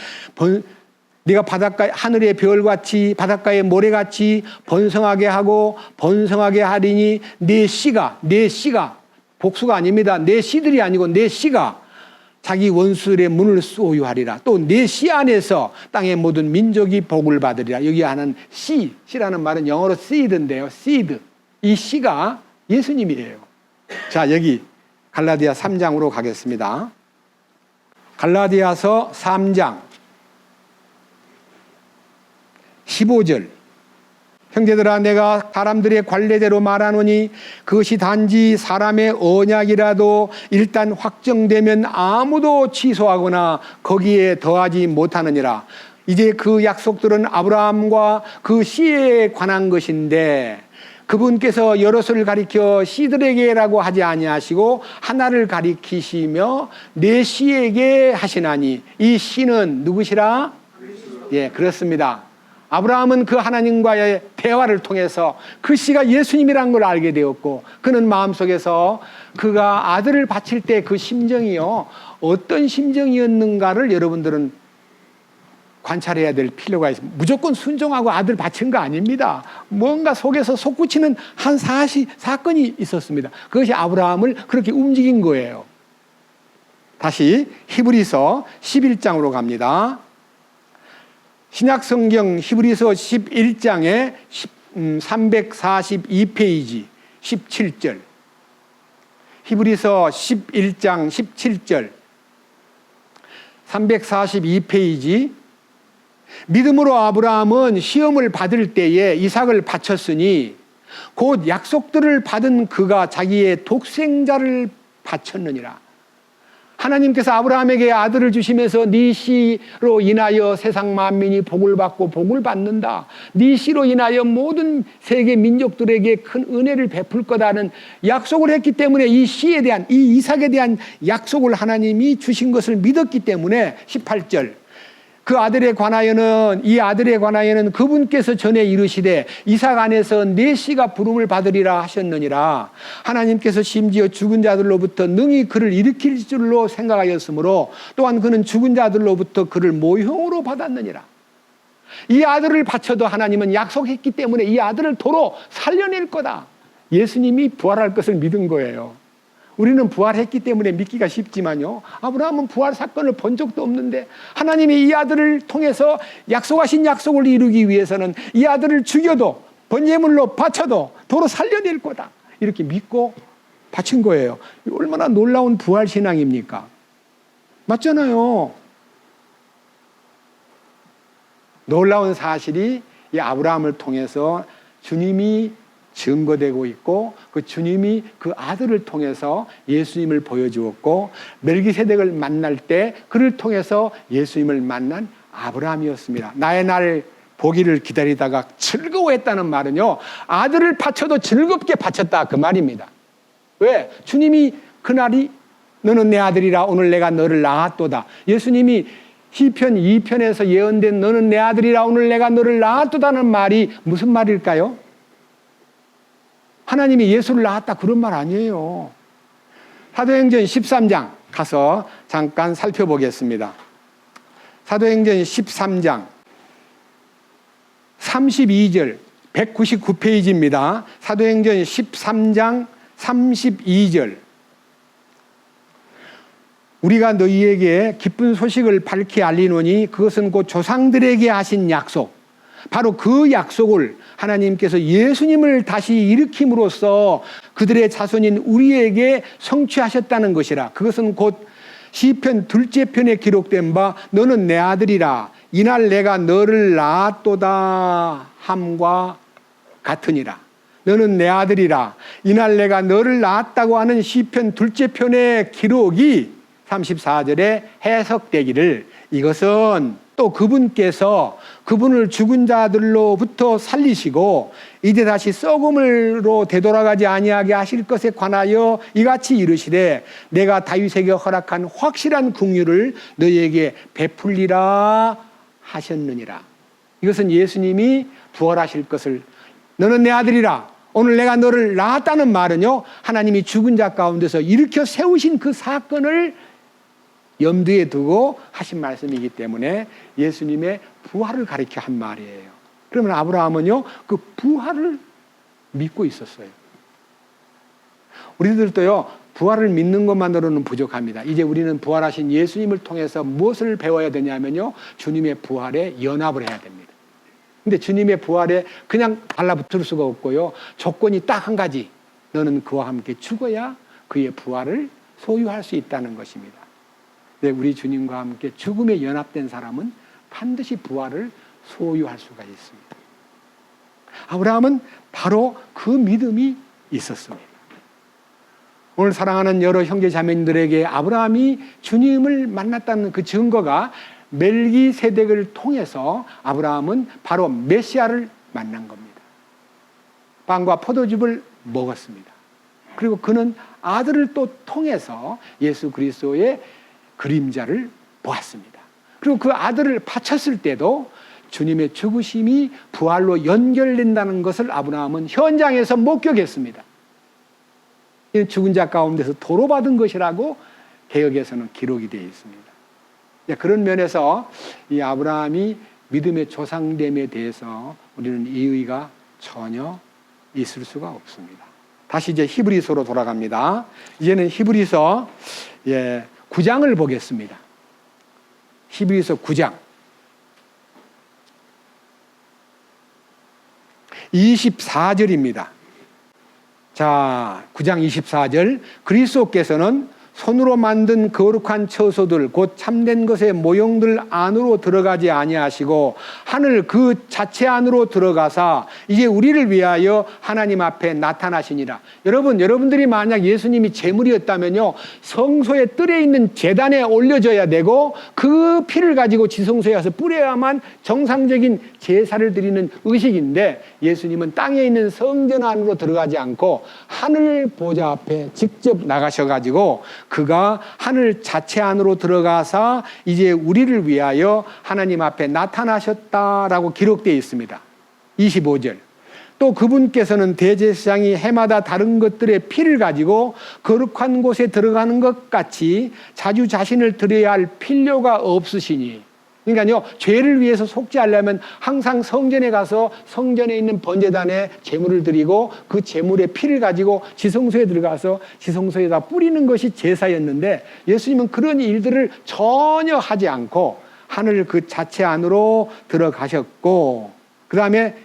네가 바닷가 하늘의 별같이 바닷가의 모래같이 번성하게 하고 번성하게 하리니 내 씨가 복수가 아닙니다. 내 씨들이 아니고 내 씨가 자기 원수들의 문을 소유하리라. 또 내 씨 안에서 땅의 모든 민족이 복을 받으리라. 여기 하는 씨라는 말은 영어로 seed인데요. seed. 이 씨가 예수님이에요. 자, 여기 갈라디아 3장으로 가겠습니다. 갈라디아서 3장 15절 형제들아 내가 사람들의 관례대로 말하노니 그것이 단지 사람의 언약이라도 일단 확정되면 아무도 취소하거나 거기에 더하지 못하느니라. 이제 그 약속들은 아브라함과 그 씨에 관한 것인데 그분께서 여럿을 가리켜 씨들에게라고 하지 아니하시고 하나를 가리키시며 내 씨에게 하시나니 이 씨는 누구시라? 예, 그렇습니다. 아브라함은 그 하나님과의 대화를 통해서 그 씨가 예수님이라는 걸 알게 되었고 그는 마음속에서 그가 아들을 바칠 때 그 심정이요 어떤 심정이었는가를 여러분들은 관찰해야 될 필요가 있습니다. 무조건 순종하고 아들 바친 거 아닙니다. 뭔가 속에서 솟구치는 한 사건이 있었습니다. 그것이 아브라함을 그렇게 움직인 거예요. 다시 히브리서 11장으로 갑니다. 신약성경 히브리서 11장에 342페이지 17절 히브리서 11장 17절 342페이지 믿음으로 아브라함은 시험을 받을 때에 이삭을 바쳤으니 곧 약속들을 받은 그가 자기의 독생자를 바쳤느니라. 하나님께서 아브라함에게 아들을 주시면서 네 씨로 인하여 세상 만민이 복을 받고 복을 받는다. 네 씨로 인하여 모든 세계 민족들에게 큰 은혜를 베풀 거다는 약속을 했기 때문에 이 씨에 대한 이 이삭에 대한 약속을 하나님이 주신 것을 믿었기 때문에 18절 그 아들에 관하여는 그분께서 전에 이르시되 이삭 안에서 내 씨가 부름을 받으리라 하셨느니라. 하나님께서 심지어 죽은 자들로부터 능히 그를 일으킬 줄로 생각하였으므로 또한 그는 죽은 자들로부터 그를 모형으로 받았느니라. 이 아들을 바쳐도 하나님은 약속했기 때문에 이 아들을 도로 살려낼 거다. 예수님이 부활할 것을 믿은 거예요. 우리는 부활했기 때문에 믿기가 쉽지만요, 아브라함은 부활 사건을 본 적도 없는데 하나님이 이 아들을 통해서 약속하신 약속을 이루기 위해서는 이 아들을 죽여도 번제물로 바쳐도 도로 살려낼 거다, 이렇게 믿고 바친 거예요. 얼마나 놀라운 부활 신앙입니까? 맞잖아요. 놀라운 사실이 이 아브라함을 통해서 주님이 증거되고 있고, 그 주님이 그 아들을 통해서 예수님을 보여주었고, 멜기세덱을 만날 때 그를 통해서 예수님을 만난 아브라함이었습니다. 나의 날 보기를 기다리다가 즐거워했다는 말은요, 아들을 바쳐도 즐겁게 바쳤다, 그 말입니다. 왜? 주님이 그날이 너는 내 아들이라 오늘 내가 너를 낳았도다. 예수님이 시편 2편에서 예언된 너는 내 아들이라 오늘 내가 너를 낳았도다는 말이 무슨 말일까요? 하나님이 예수를 낳았다, 그런 말 아니에요. 사도행전 13장 가서 잠깐 살펴보겠습니다. 사도행전 13장 32절, 199페이지입니다. 사도행전 13장 32절. 우리가 너희에게 기쁜 소식을 밝히 알리노니 그것은 곧 조상들에게 하신 약속, 바로 그 약속을 하나님께서 예수님을 다시 일으킴으로써 그들의 자손인 우리에게 성취하셨다는 것이라. 그것은 곧 시편 2째 편에 기록된 바 너는 내 아들이라 이날 내가 너를 낳았도다 함과 같으니라. 너는 내 아들이라 이날 내가 너를 낳았다고 하는 시편 2째 편의 기록이 34절에 해석되기를, 이것은 또 그분께서 그분을 죽은 자들로부터 살리시고 이제 다시 썩음으로 되돌아가지 아니하게 하실 것에 관하여 이같이 이르시되 내가 다윗에게 허락한 확실한 긍휼을 너희에게 베풀리라 하셨느니라. 이것은 예수님이 부활하실 것을, 너는 내 아들이라 오늘 내가 너를 낳았다는 말은요, 하나님이 죽은 자 가운데서 일으켜 세우신 그 사건을 염두에 두고 하신 말씀이기 때문에 예수님의 부활을 가리켜 한 말이에요. 그러면 아브라함은요, 그 부활을 믿고 있었어요. 우리들도요, 부활을 믿는 것만으로는 부족합니다. 이제 우리는 부활하신 예수님을 통해서 무엇을 배워야 되냐면요, 주님의 부활에 연합을 해야 됩니다. 근데 주님의 부활에 그냥 달라붙을 수가 없고요, 조건이 딱 한 가지, 너는 그와 함께 죽어야 그의 부활을 소유할 수 있다는 것입니다. 우리 주님과 함께 죽음에 연합된 사람은 반드시 부활을 소유할 수가 있습니다. 아브라함은 바로 그 믿음이 있었습니다. 오늘 사랑하는 여러 형제 자매님들에게 아브라함이 주님을 만났다는 그 증거가 멜기세덱을 통해서 아브라함은 바로 메시아를 만난 겁니다. 빵과 포도즙을 먹었습니다. 그리고 그는 아들을 또 통해서 예수 그리스도의 그림자를 보았습니다. 그리고 그 아들을 바쳤을 때도 주님의 죽으심이 부활로 연결된다는 것을 아브라함은 현장에서 목격했습니다. 죽은 자 가운데서 도로 받은 것이라고 개역에서는 기록이 되어 있습니다. 그런 면에서 이 아브라함이 믿음의 조상됨에 대해서 우리는 이의가 전혀 있을 수가 없습니다. 다시 이제 히브리서로 돌아갑니다. 이제는 히브리서 9장을 보겠습니다. 히브리서 9장 24절입니다. 자, 9장 24절. 그리스도께서는 손으로 만든 거룩한 처소들 곧 참된 것의 모형들 안으로 들어가지 아니하시고 하늘 그 자체 안으로 들어가사 이제 우리를 위하여 하나님 앞에 나타나시니라. 여러분들이 만약 예수님이 제물이었다면요, 성소의 뜰에 있는 제단에 올려져야 되고 그 피를 가지고 지성소에 가서 뿌려야만 정상적인 제사를 드리는 의식인데, 예수님은 땅에 있는 성전 안으로 들어가지 않고 하늘 보좌 앞에 직접 나가셔가지고 그가 하늘 자체 안으로 들어가사 이제 우리를 위하여 하나님 앞에 나타나셨다라고 기록되어 있습니다. 25절. 또 그분께서는 대제사장이 해마다 다른 것들의 피를 가지고 거룩한 곳에 들어가는 것 같이 자주 자신을 드려야 할 필요가 없으시니, 그러니까요, 죄를 위해서 속죄하려면 항상 성전에 가서 성전에 있는 번제단에 제물을 드리고 그 제물의 피를 가지고 지성소에 들어가서 지성소에다 뿌리는 것이 제사였는데, 예수님은 그런 일들을 전혀 하지 않고 하늘 그 자체 안으로 들어가셨고, 그 다음에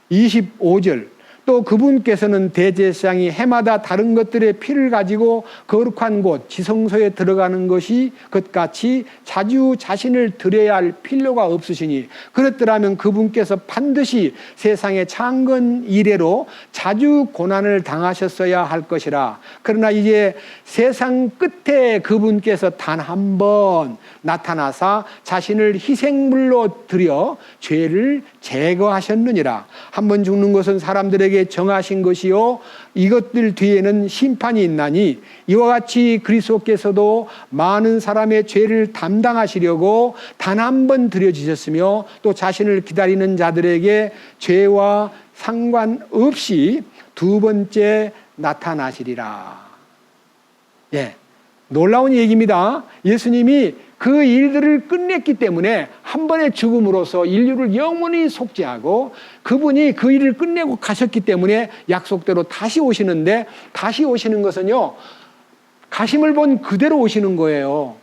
25절. 또 그분께서는 대제사장이 해마다 다른 것들의 피를 가지고 거룩한 곳 지성소에 들어가는 것이 것같이 자주 자신을 드려야 할 필요가 없으시니, 그렇더라면 그분께서 반드시 세상의 창건 이래로 자주 고난을 당하셨어야 할 것이라. 그러나 이제 세상 끝에 그분께서 단 한 번 나타나사 자신을 희생물로 드려 죄를 제거하셨느니라. 한 번 죽는 것은 사람들에게 정하신 것이요 이것들 뒤에는 심판이 있나니, 이와 같이 그리스도께서도 많은 사람의 죄를 담당하시려고 단 한 번 드려지셨으며 또 자신을 기다리는 자들에게 죄와 상관없이 두 번째 나타나시리라. 예, 놀라운 얘기입니다. 예수님이 그 일들을 끝냈기 때문에 한 번의 죽음으로써 인류를 영원히 속죄하고, 그분이 그 일을 끝내고 가셨기 때문에 약속대로 다시 오시는데, 다시 오시는 것은요, 가심을 본 그대로 오시는 거예요.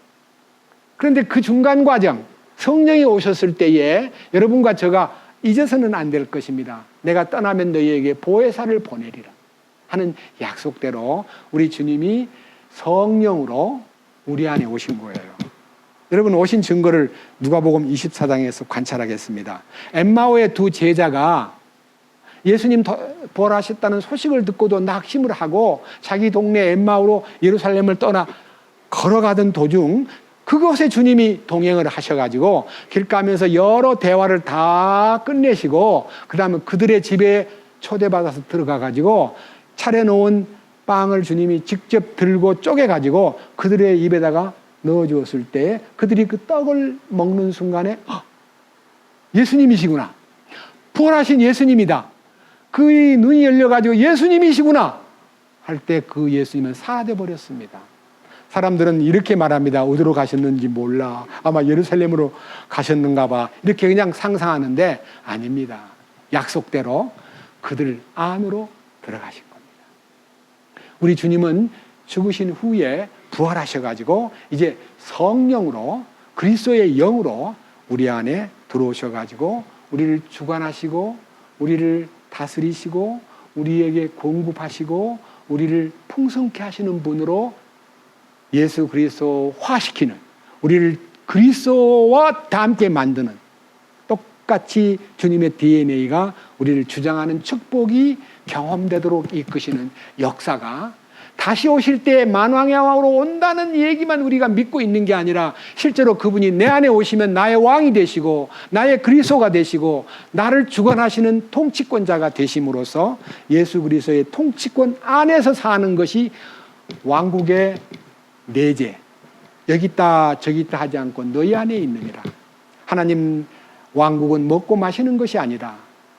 그런데 그 중간 과정, 성령이 오셨을 때에 여러분과 저가 잊어서는 안 될 것입니다. 내가 떠나면 너희에게 보혜사를 보내리라 하는 약속대로 우리 주님이 성령으로 우리 안에 오신 거예요. 여러분, 오신 증거를 누가복음 24장에서 관찰하겠습니다. 엠마오의 두 제자가 예수님 부활하셨다는 소식을 듣고도 낙심을 하고 자기 동네 엠마오로 예루살렘을 떠나 걸어가던 도중 그곳에 주님이 동행을 하셔가지고 길 가면서 여러 대화를 다 끝내시고, 그 다음에 그들의 집에 초대받아서 들어가가지고 차려놓은 빵을 주님이 직접 들고 쪼개가지고 그들의 입에다가 넣어주었을 때 그들이 그 떡을 먹는 순간에 예수님이시구나, 부활하신 예수님이다, 그의 눈이 열려가지고 예수님이시구나 할 때 그 예수님은 사라져 버렸습니다. 사람들은 이렇게 말합니다. 어디로 가셨는지 몰라, 아마 예루살렘으로 가셨는가 봐, 이렇게 그냥 상상하는데 아닙니다. 약속대로 그들 안으로 들어가신 겁니다. 우리 주님은 죽으신 후에 부활하셔가지고 이제 성령으로, 그리스도의 영으로 우리 안에 들어오셔가지고 우리를 주관하시고 우리를 다스리시고 우리에게 공급하시고 우리를 풍성케 하시는 분으로 예수 그리스도화시키는, 우리를 그리스도와 다 함께 만드는, 똑같이 주님의 DNA가 우리를 주장하는 축복이 경험되도록 이끄시는 역사가 다시 오실 때 만왕의 왕으로 온다는 얘기만 우리가 믿고 있는 게 아니라, 실제로 그분이 내 안에 오시면 나의 왕이 되시고 나의 그리스도가 되시고 나를 주관하시는 통치권자가 되심으로써 예수 그리스도의 통치권 안에서 사는 것이 왕국의 내재, 여기 있다 저기 있다 하지 않고 너희 안에 있느니라. 하나님 왕국은 먹고 마시는 것이 아니라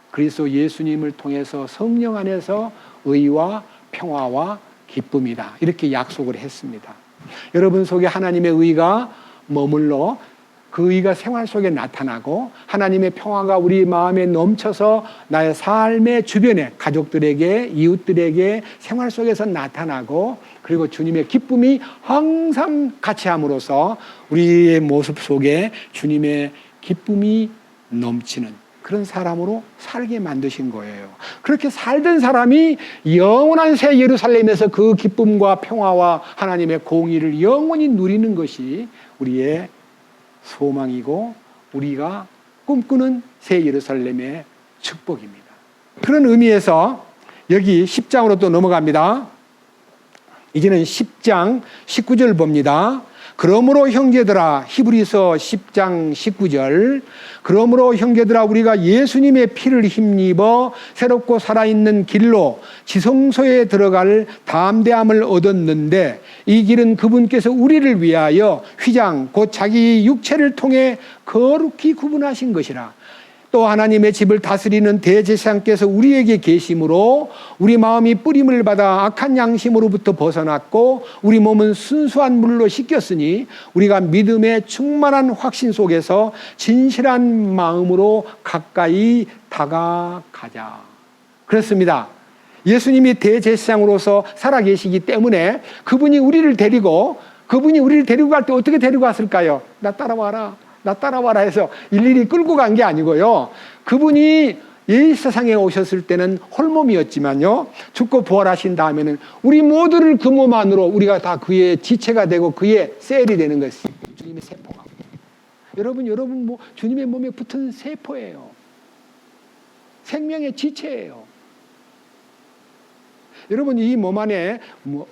그리스도 예수님을 통해서 성령 안에서 의와 평화와 기쁨이다, 이렇게 약속을 했습니다. 여러분 속에 하나님의 의가 머물러 그 의가 생활 속에 나타나고 하나님의 평화가 우리 마음에 넘쳐서 나의 삶의 주변에 가족들에게 이웃들에게 생활 속에서 나타나고, 그리고 주님의 기쁨이 항상 같이 함으로써 우리의 모습 속에 주님의 기쁨이 넘치는 그런 사람으로 살게 만드신 거예요. 그렇게 살던 사람이 영원한 새 예루살렘에서 그 기쁨과 평화와 하나님의 공의를 영원히 누리는 것이 우리의 소망이고 우리가 꿈꾸는 새 예루살렘의 축복입니다. 그런 의미에서 여기 10장으로 또 넘어갑니다. 이제는 10장 19절 봅니다. 그러므로 형제들아, 히브리서 10장 19절, 그러므로 형제들아, 우리가 예수님의 피를 힘입어 새롭고 살아있는 길로 지성소에 들어갈 담대함을 얻었는데, 이 길은 그분께서 우리를 위하여 휘장 곧 자기 육체를 통해 거룩히 구분하신 것이라. 또 하나님의 집을 다스리는 대제사장께서 우리에게 계심으로 우리 마음이 뿌림을 받아 악한 양심으로부터 벗어났고 우리 몸은 순수한 물로 씻겼으니 우리가 믿음의 충만한 확신 속에서 진실한 마음으로 가까이 다가가자. 그렇습니다. 예수님이 대제사장으로서 살아계시기 때문에 그분이 우리를 데리고 갈 때 어떻게 데리고 왔을까요? 나 따라와라, 나 따라와라 해서 일일이 끌고 간 게 아니고요. 그분이 이 세상에 오셨을 때는 홀몸이었지만요, 죽고 부활하신 다음에는 우리 모두를 그 몸 안으로, 우리가 다 그의 지체가 되고 그의 셀이 되는 것이 주님의 세포가. 여러분 뭐 주님의 몸에 붙은 세포예요. 생명의 지체예요. 여러분, 이 몸 안에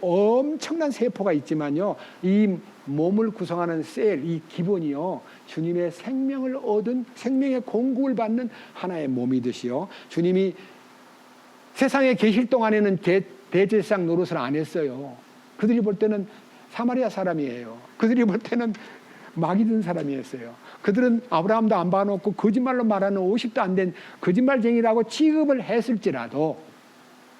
엄청난 세포가 있지만요, 이 몸을 구성하는 셀, 이 기본이요, 주님의 생명을 얻은, 생명의 공급을 받는 하나의 몸이듯이요, 주님이 세상에 계실 동안에는 대제사장 노릇을 안 했어요. 그들이 볼 때는 사마리아 사람이에요. 그들이 볼 때는 마귀 든 사람이었어요. 그들은 아브라함도 안 봐놓고 거짓말로 말하는 50도 안 된 거짓말쟁이라고 취급을 했을지라도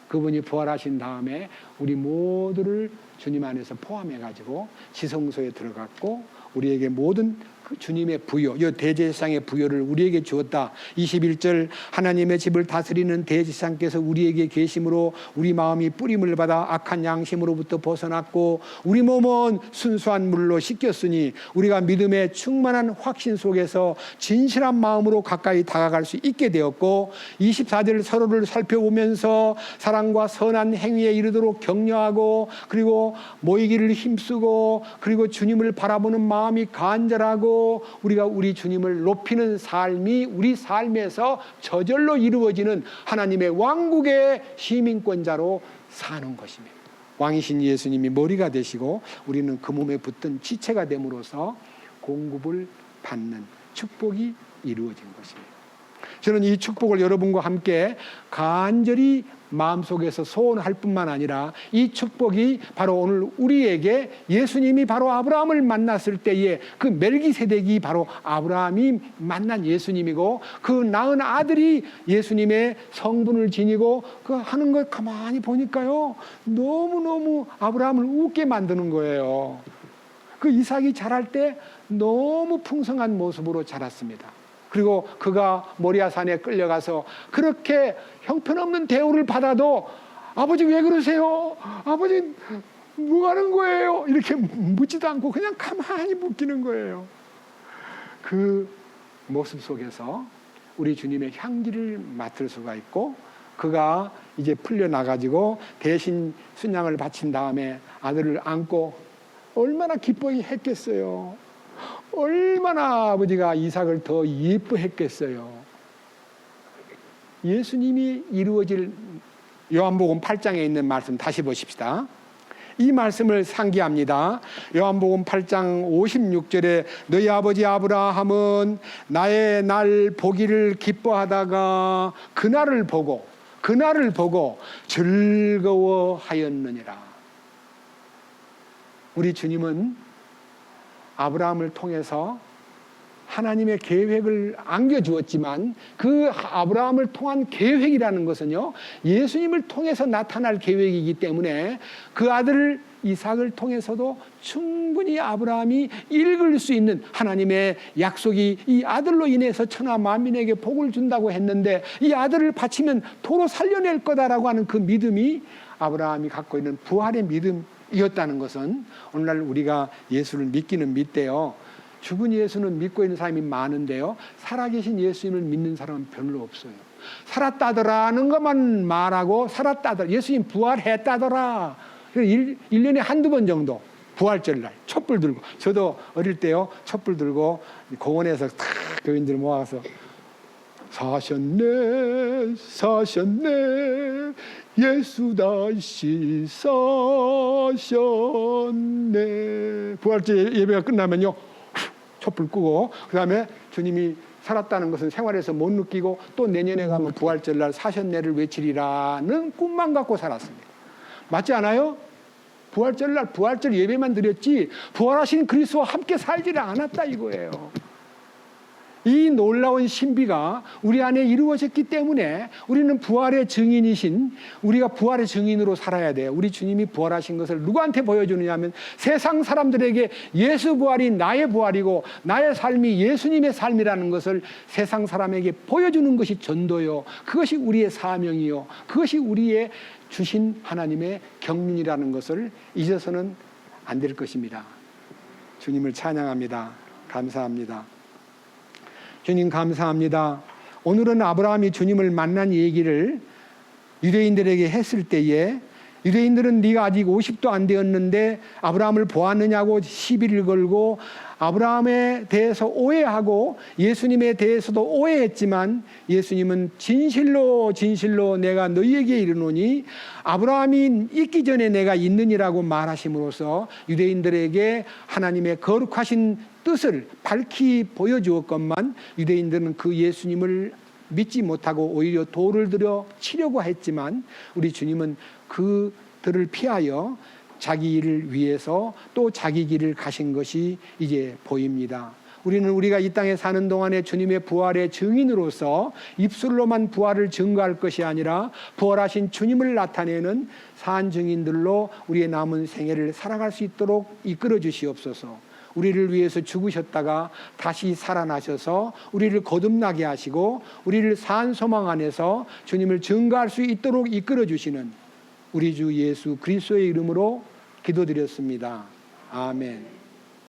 그분이 부활하신 다음에 우리 모두를 주님 안에서 포함해가지고 지성소에 들어갔고 우리에게 모든 그 주님의 부요, 이 대제사장의 부요를 우리에게 주었다. 21절, 하나님의 집을 다스리는 대제사장께서 우리에게 계심으로 우리 마음이 뿌림을 받아 악한 양심으로부터 벗어났고 우리 몸은 순수한 물로 씻겼으니 우리가 믿음의 충만한 확신 속에서 진실한 마음으로 가까이 다가갈 수 있게 되었고, 24절, 서로를 살펴보면서 사랑과 선한 행위에 이르도록 격려하고 그리고 모이기를 힘쓰고 그리고 주님을 바라보는 마음이 간절하고 우리가 우리 주님을 높이는 삶이 우리 삶에서 저절로 이루어지는 하나님의 왕국의 시민권자로 사는 것입니다. 왕이신 예수님이 머리가 되시고 우리는 그 몸에 붙은 지체가 됨으로써 공급을 받는 축복이 이루어진 것입니다. 저는 이 축복을 여러분과 함께 간절히 마음속에서 소원할 뿐만 아니라 이 축복이 바로 오늘 우리에게, 예수님이 바로 아브라함을 만났을 때에 그 멜기세덱이 바로 아브라함이 만난 예수님이고 그 낳은 아들이 예수님의 성분을 지니고 그 하는 걸 가만히 보니까요, 너무너무 아브라함을 웃게 만드는 거예요. 그 이삭이 자랄 때 너무 풍성한 모습으로 자랐습니다. 그리고 그가 모리아산에 끌려가서 그렇게 형편없는 대우를 받아도 아버지 왜 그러세요? 아버지 뭐 하는 거예요? 이렇게 묻지도 않고 그냥 가만히 묵히는 거예요. 그 모습 속에서 우리 주님의 향기를 맡을 수가 있고, 그가 이제 풀려나가지고 대신 순양을 바친 다음에 아들을 안고 얼마나 기뻐했겠어요. 얼마나 아버지가 이삭을 더 예뻐했겠어요. 예수님이 이루어질 요한복음 8장에 있는 말씀 다시 보십시다. 이 말씀을 상기합니다. 요한복음 8장 56절에 너희 아버지 아브라함은 나의 날 보기를 기뻐하다가 그날을 보고 즐거워하였느니라. 우리 주님은 아브라함을 통해서 하나님의 계획을 안겨주었지만 그 아브라함을 통한 계획이라는 것은요, 예수님을 통해서 나타날 계획이기 때문에 그 아들 이삭을 통해서도 충분히 아브라함이 읽을 수 있는 하나님의 약속이 이 아들로 인해서 천하 만민에게 복을 준다고 했는데 이 아들을 바치면 도로 살려낼 거다라고 하는 그 믿음이 아브라함이 갖고 있는 부활의 믿음이었다는 것은 오늘날 우리가 예수를 믿기는 믿대요. 죽은 예수는 믿고 있는 사람이 많은데요, 살아계신 예수님을 믿는 사람은 별로 없어요. 살았다더라는 것만 말하고 살았다더라, 예수님 부활했다더라, 1년에 한두 번 정도 부활절날 촛불 들고, 저도 어릴 때요 촛불 들고 공원에서 탁 교인들 모아서 사셨네 사셨네 예수 다시 사셨네. 부활절 예배가 끝나면요 촛불 끄고 그 다음에 주님이 살았다는 것은 생활에서 못 느끼고 또 내년에 가면 부활절날 사셨네를 외치리라는 꿈만 갖고 살았습니다. 맞지 않아요? 부활절날 부활절 예배만 드렸지 부활하신 그리스도와 함께 살지를 않았다 이거예요. 이 놀라운 신비가 우리 안에 이루어졌기 때문에 우리는 부활의 증인이신, 우리가 부활의 증인으로 살아야 돼요. 우리 주님이 부활하신 것을 누구한테 보여주느냐 하면 세상 사람들에게 예수 부활이 나의 부활이고 나의 삶이 예수님의 삶이라는 것을 세상 사람에게 보여주는 것이 전도요, 그것이 우리의 사명이요, 그것이 우리의 주신 하나님의 경륜이라는 것을 잊어서는 안 될 것입니다. 주님을 찬양합니다. 감사합니다. 주님 감사합니다. 오늘은 아브라함이 주님을 만난 얘기를 유대인들에게 했을 때에 유대인들은 네가 아직 50도 안 되었는데 아브라함을 보았느냐고 시비를 걸고 아브라함에 대해서 오해하고 예수님에 대해서도 오해했지만 예수님은 진실로 진실로 내가 너희에게 이르노니 아브라함이 있기 전에 내가 있느니라고 말하심으로써 유대인들에게 하나님의 거룩하신 뜻을 밝히 보여주었건만 유대인들은 그 예수님을 믿지 못하고 오히려 돌을 들여 치려고 했지만 우리 주님은 그들을 피하여 자기 일을 위해서 또 자기 길을 가신 것이 이제 보입니다. 우리는 우리가 이 땅에 사는 동안에 주님의 부활의 증인으로서 입술로만 부활을 증거할 것이 아니라 부활하신 주님을 나타내는 산 증인들로 우리의 남은 생애를 살아갈 수 있도록 이끌어 주시옵소서. 우리를 위해서 죽으셨다가 다시 살아나셔서 우리를 거듭나게 하시고 우리를 산 소망 안에서 주님을 증거할 수 있도록 이끌어 주시는 우리 주 예수 그리스도의 이름으로 기도드렸습니다. 아멘.